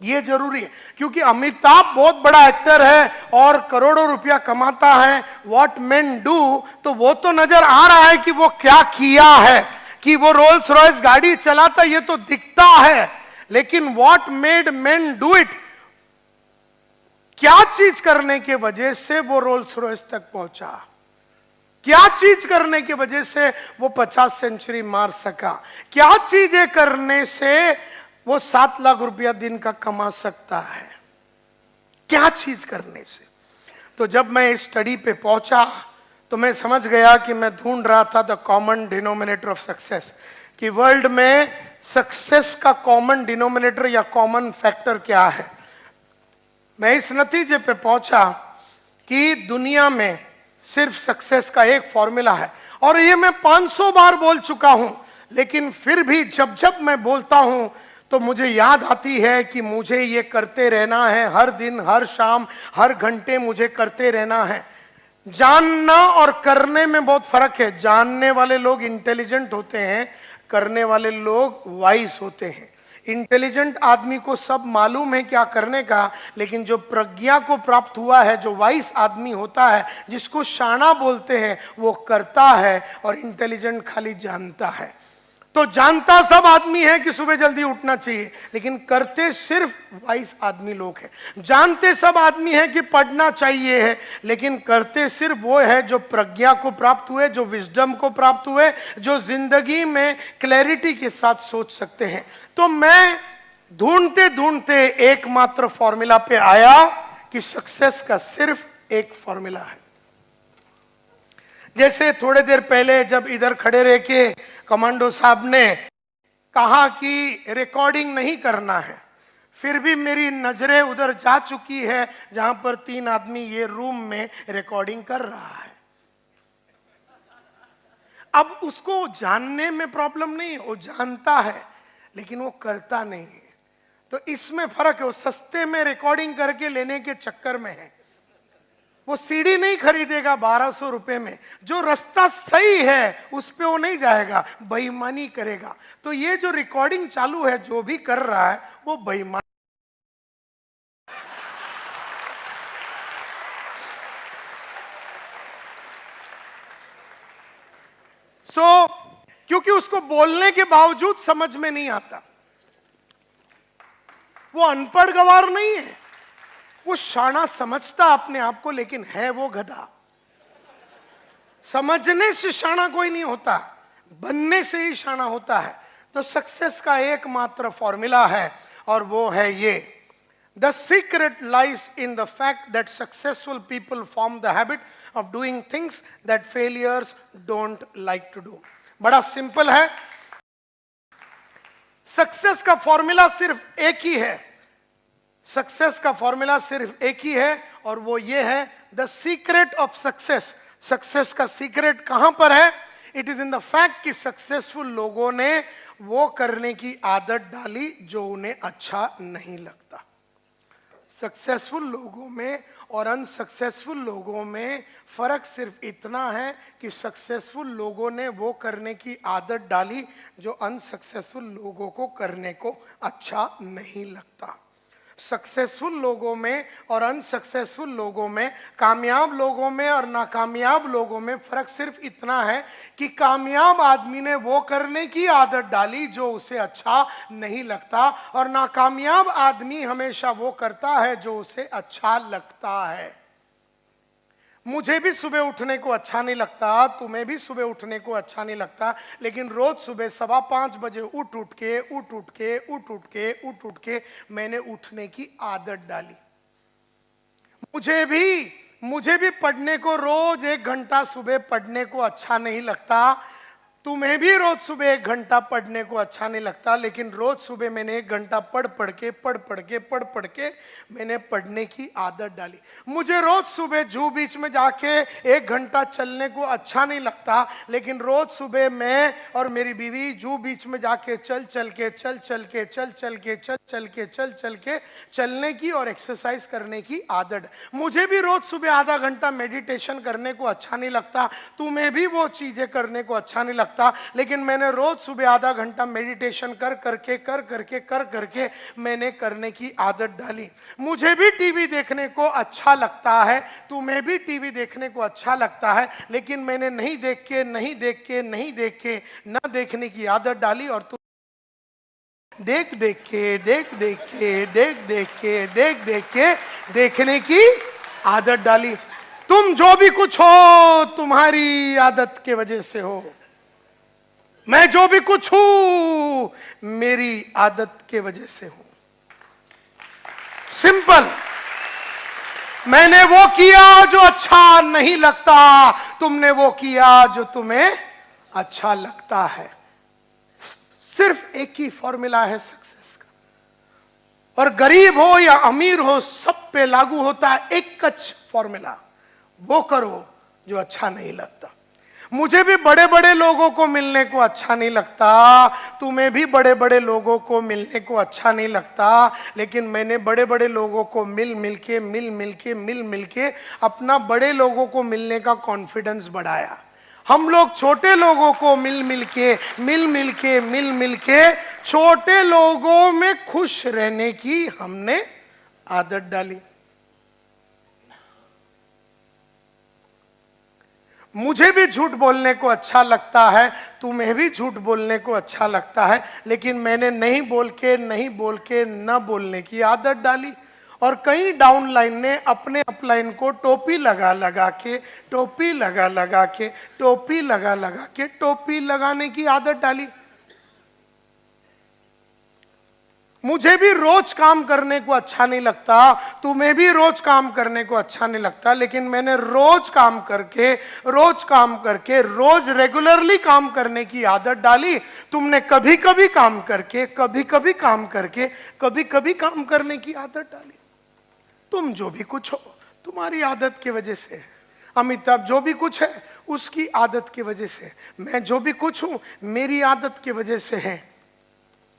[SPEAKER 1] ये जरूरी है, क्योंकि अमिताभ बहुत बड़ा एक्टर है और करोड़ों रुपया कमाता है. व्हाट मेन डू, तो वो तो नजर आ रहा है कि वो क्या किया है, कि वो रोल्स रॉयस गाड़ी चलाता, ये तो दिखता है. लेकिन what made main do it, क्या चीज करने के वजह से वो रोल्स रॉयस तक पहुंचा? क्या चीज करने की वजह से वो 50 सेंचुरी मार सका? क्या चीजें करने से वो 7 लाख रुपया दिन का कमा सकता है? क्या चीज करने से? तो जब मैं इस स्टडी पे पहुंचा तो मैं समझ गया कि मैं ढूंढ रहा था the common denominator of success, कि वर्ल्ड में सक्सेस का कॉमन डिनोमिनेटर या कॉमन फैक्टर क्या है. मैं इस नतीजे पे पहुंचा कि दुनिया में सिर्फ सक्सेस का एक फॉर्मूला है, और ये मैं 500 बार बोल चुका हूं, लेकिन फिर भी जब जब मैं बोलता हूं तो मुझे याद आती है कि मुझे ये करते रहना है. हर दिन, हर शाम, हर घंटे मुझे करते रहना है. जानना और करने में बहुत फर्क है. जानने वाले लोग इंटेलिजेंट होते हैं, करने वाले लोग वाइस होते हैं. इंटेलिजेंट आदमी को सब मालूम है क्या करने का, लेकिन जो प्रज्ञा को प्राप्त हुआ है, जो वाइस आदमी होता है, जिसको शाना बोलते हैं, वो करता है, और इंटेलिजेंट खाली जानता है. तो जानता सब आदमी है कि सुबह जल्दी उठना चाहिए, लेकिन करते सिर्फ वाइस आदमी लोग हैं. जानते सब आदमी है कि पढ़ना चाहिए है, लेकिन करते सिर्फ वो है जो प्रज्ञा को प्राप्त हुए, जो विजडम को प्राप्त हुए, जो जिंदगी में क्लैरिटी के साथ सोच सकते हैं. तो मैं ढूंढते ढूंढते एकमात्र फॉर्मूला पे आया कि सक्सेस का सिर्फ एक फॉर्मूला है. जैसे थोड़े देर पहले जब इधर खड़े रह के कमांडो साहब ने कहा कि रिकॉर्डिंग नहीं करना है, फिर भी मेरी नजरें उधर जा चुकी है जहां पर 3 आदमी ये रूम में रिकॉर्डिंग कर रहा है. अब उसको जानने में प्रॉब्लम नहीं है, वो जानता है लेकिन वो करता नहीं है. तो इसमें फर्क है. वो सस्ते में रिकॉर्डिंग करके लेने के चक्कर में है. वो सीडी नहीं खरीदेगा 1200 रुपए में. जो रास्ता सही है उस पे वो नहीं जाएगा, बेईमानी करेगा. तो ये जो रिकॉर्डिंग चालू है, जो भी कर रहा है वो बेईमान. क्योंकि उसको बोलने के बावजूद समझ में नहीं आता. वो अनपढ़ गवार नहीं है, वो शाना समझता अपने आप को, लेकिन है वो गधा. समझने से शाना कोई नहीं होता, बनने से ही शाना होता है. तो सक्सेस का एकमात्र फॉर्मूला है, और वो है ये: the secret lies in the fact that successful people form the habit of doing things that failures don't like to do. बड़ा सिंपल है. सक्सेस का फॉर्मूला सिर्फ एक ही है. सक्सेस का फॉर्मूला सिर्फ एक ही है, और वो ये है the secret of success. Success का सीक्रेट कहां पर है? It is in the fact कि सक्सेसफुल लोगों ने वो करने की आदत डाली जो उन्हें अच्छा नहीं लगता. सक्सेसफुल लोगों में और अनसक्सेसफुल लोगों में फर्क सिर्फ इतना है कि सक्सेसफुल लोगों ने वो करने की आदत डाली जो अनसक्सेसफुल लोगों को करने को अच्छा नहीं लगता. सक्सेसफुल लोगों में और अनसक्सेसफुल लोगों में, कामयाब लोगों में और नाकामयाब लोगों में फर्क सिर्फ इतना है कि कामयाब आदमी ने वो करने की आदत डाली जो उसे अच्छा नहीं लगता, और नाकामयाब आदमी हमेशा वो करता है जो उसे अच्छा लगता है. मुझे भी सुबह उठने को अच्छा नहीं लगता, तुम्हें भी सुबह उठने को अच्छा नहीं लगता, लेकिन रोज सुबह 5:15 बजे उठ के मैंने उठने की आदत डाली. मुझे भी पढ़ने को रोज 1 घंटा सुबह पढ़ने को अच्छा नहीं लगता, तुम्हें भी रोज सुबह 1 घंटा पढ़ने को अच्छा नहीं लगता, लेकिन रोज सुबह मैंने 1 घंटा पढ़ पढ़ के मैंने पढ़ने की आदत डाली। मुझे रोज सुबह जू बीच में जाके 1 घंटा चलने को अच्छा नहीं लगता, लेकिन रोज सुबह मैं और मेरी बीवी जू बीच में जाके चल के चलने की और एक्सरसाइज करने की आदत। मुझे भी रोज सुबह आधा घंटा मेडिटेशन करने को अच्छा नहीं लगता, तुम्हें भी वो चीजें करने को अच्छा नहीं लगता, लेकिन मैंने रोज सुबह आधा घंटा मेडिटेशन कर करके मैंने करने की आदत डाली। मुझे भी टीवी देखने को अच्छा लगता है, तुम्हें भी टीवी देखने को अच्छा लगता है, लेकिन मैंने नहीं देख के ना देखने की आदत डाली, और तुम देख के देखने की आदत डाली। तुम जो भी कुछ हो तुम्हारी आदत के वजह से हो, मैं जो भी कुछ हूं मेरी आदत के वजह से हूं। सिंपल। मैंने वो किया जो अच्छा नहीं लगता, तुमने वो किया जो तुम्हें अच्छा लगता है। सिर्फ एक ही फॉर्मूला है सक्सेस का, और गरीब हो या अमीर हो सब पे लागू होता है एक कच फॉर्मूला, वो करो जो अच्छा नहीं लगता। मुझे भी बड़े बड़े लोगों को मिलने को अच्छा नहीं लगता, तुम्हें भी बड़े बड़े लोगों को मिलने को अच्छा नहीं लगता, लेकिन मैंने बड़े बड़े लोगों को मिल मिल के अपना बड़े लोगों को मिलने का कॉन्फिडेंस बढ़ाया। हम लोग छोटे लोगों को मिल मिल के छोटे लोगों में खुश रहने की हमने आदत डाली। मुझे भी झूठ बोलने को अच्छा लगता है, तुम्हें भी झूठ बोलने को अच्छा लगता है, लेकिन मैंने नहीं बोल के न बोलने की आदत डाली। और कई डाउनलाइन ने अपने अपलाइन को टोपी लगा के टोपी लगाने की आदत डाली। मुझे भी रोज काम करने को अच्छा नहीं लगता, तुम्हें भी रोज काम करने को अच्छा नहीं लगता, लेकिन मैंने रोज काम करके रोज रेगुलरली काम करने की आदत डाली। तुमने कभी कभी काम करके काम करने की आदत डाली। तुम जो भी कुछ हो तुम्हारी आदत की वजह से है। अमिताभ जो भी कुछ है उसकी आदत की वजह से, मैं जो भी कुछ हूं मेरी आदत की वजह से है।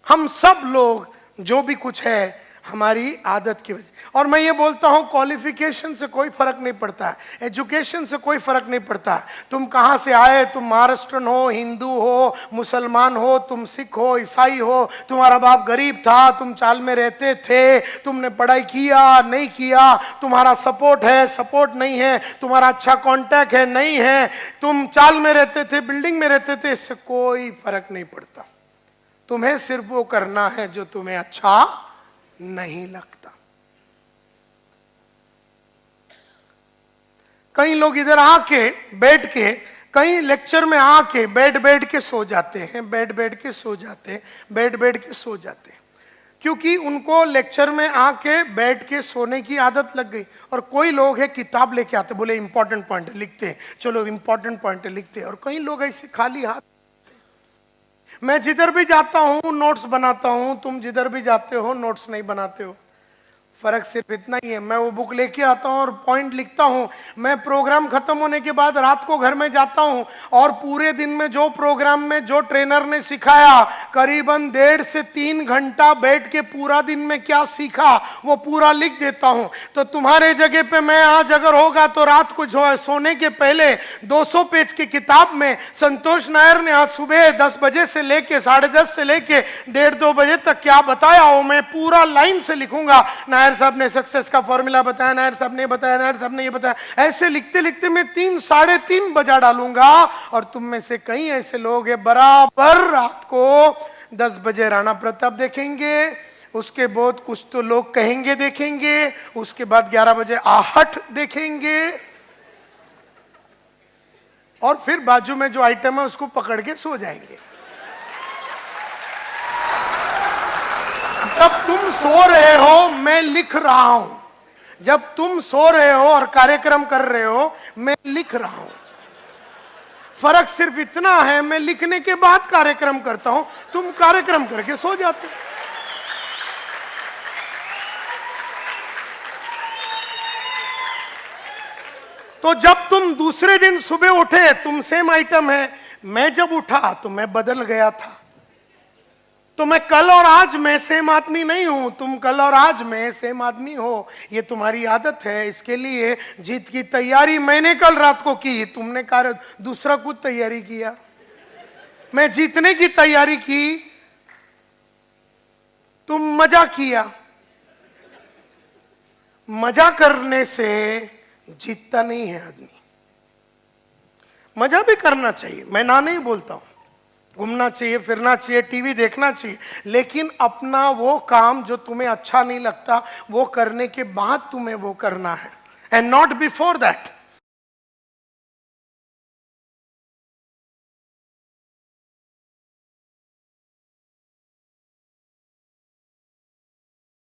[SPEAKER 1] हम सब लोग जो भी कुछ है हमारी आदत की वजह। और मैं ये बोलता हूं क्वालिफिकेशन से कोई फर्क नहीं पड़ता है, एजुकेशन से कोई फर्क नहीं पड़ता है। तुम कहां से आए, तुम महाराष्ट्रन हो, हिंदू हो, मुसलमान हो, तुम सिख हो, ईसाई हो, तुम्हारा बाप गरीब था, तुम चाल में रहते थे, तुमने पढ़ाई किया नहीं किया, तुम्हारा सपोर्ट है सपोर्ट नहीं है, तुम्हारा अच्छा कांटेक्ट है नहीं है, तुम चाल में रहते थे बिल्डिंग में रहते थे, इससे कोई फर्क नहीं पड़ता। तुम्हें सिर्फ वो करना है जो तुम्हें अच्छा नहीं लगता। कई लोग इधर आके बैठ के, कई लेक्चर में आके बैठ के सो जाते हैं, बैठ के सो जाते हैं, क्योंकि उनको लेक्चर में आके बैठ के सोने की आदत लग गई। और कोई लोग है किताब लेके आते, बोले इंपॉर्टेंट पॉइंट लिखते हैं, चलो इंपॉर्टेंट पॉइंट लिखते हैं। और कई लोग ऐसे खाली हाथ। मैं जिधर भी जाता हूं नोट्स बनाता हूं, तुम जिधर भी जाते हो नोट्स नहीं बनाते हो। फर्क सिर्फ इतना ही है, मैं वो बुक लेके आता हूं और पॉइंट लिखता हूं। मैं प्रोग्राम खत्म होने के बाद रात को घर में जाता हूं और पूरे दिन में जो प्रोग्राम में जो ट्रेनर ने सिखाया, करीबन 1.5 से 3 घंटा बैठ के पूरा दिन में क्या सीखा वो पूरा लिख देता हूं। तो तुम्हारे जगह पे मैं आज अगर होगा तो रात को सोने के पहले 200 पेज की किताब में संतोष नायर ने आज सुबह 10 बजे से लेके 10:30 से लेके 1:30-2 बजे तक क्या बताया वो मैं पूरा लाइन से लिखूंगा। नायर साहब ने सक्सेस का फॉर्मूला बताया, नायर साहब ने बताया, नायर साहब ने ये बताया, ऐसे लिखते लिखते मैं 3-3:30 बजा डालूंगा। और तुम में से कई ऐसे लोग हैं बराबर रात को 10 बजे राणा प्रताप देखेंगे, उसके बाद कुछ तो लोग कहेंगे देखेंगे, उसके बाद 11 बजे आहट देखेंगे, और फिर बाजू में जो आइटम है उसको पकड़ के सो जाएंगे। तब तुम सो रहे हो, मैं लिख रहा हूं, जब तुम सो रहे हो और कार्यक्रम कर रहे हो, मैं लिख रहा हूं। फर्क सिर्फ इतना है, मैं लिखने के बाद कार्यक्रम करता हूं, तुम कार्यक्रम करके सो जाते हो। तो जब तुम दूसरे दिन सुबह उठे, तुम सेम आइटम है। मैं जब उठा तो मैं बदल गया था। तो मैं कल और आज में सेम आदमी नहीं हूं, तुम कल और आज में सेम आदमी हो। ये तुम्हारी आदत है। इसके लिए जीत की तैयारी मैंने कल रात को की, तुमने दूसरा कुछ तैयारी किया। मैं जीतने की तैयारी की, तुम मजा किया। मजा करने से जीतता नहीं है आदमी। मजा भी करना चाहिए, मैं ना नहीं बोलता हूं। घूमना चाहिए, फिरना चाहिए, टीवी देखना चाहिए, लेकिन अपना वो काम जो तुम्हें अच्छा नहीं लगता, वो करने के बाद तुम्हें वो करना है, एंड नॉट बिफोर दैट।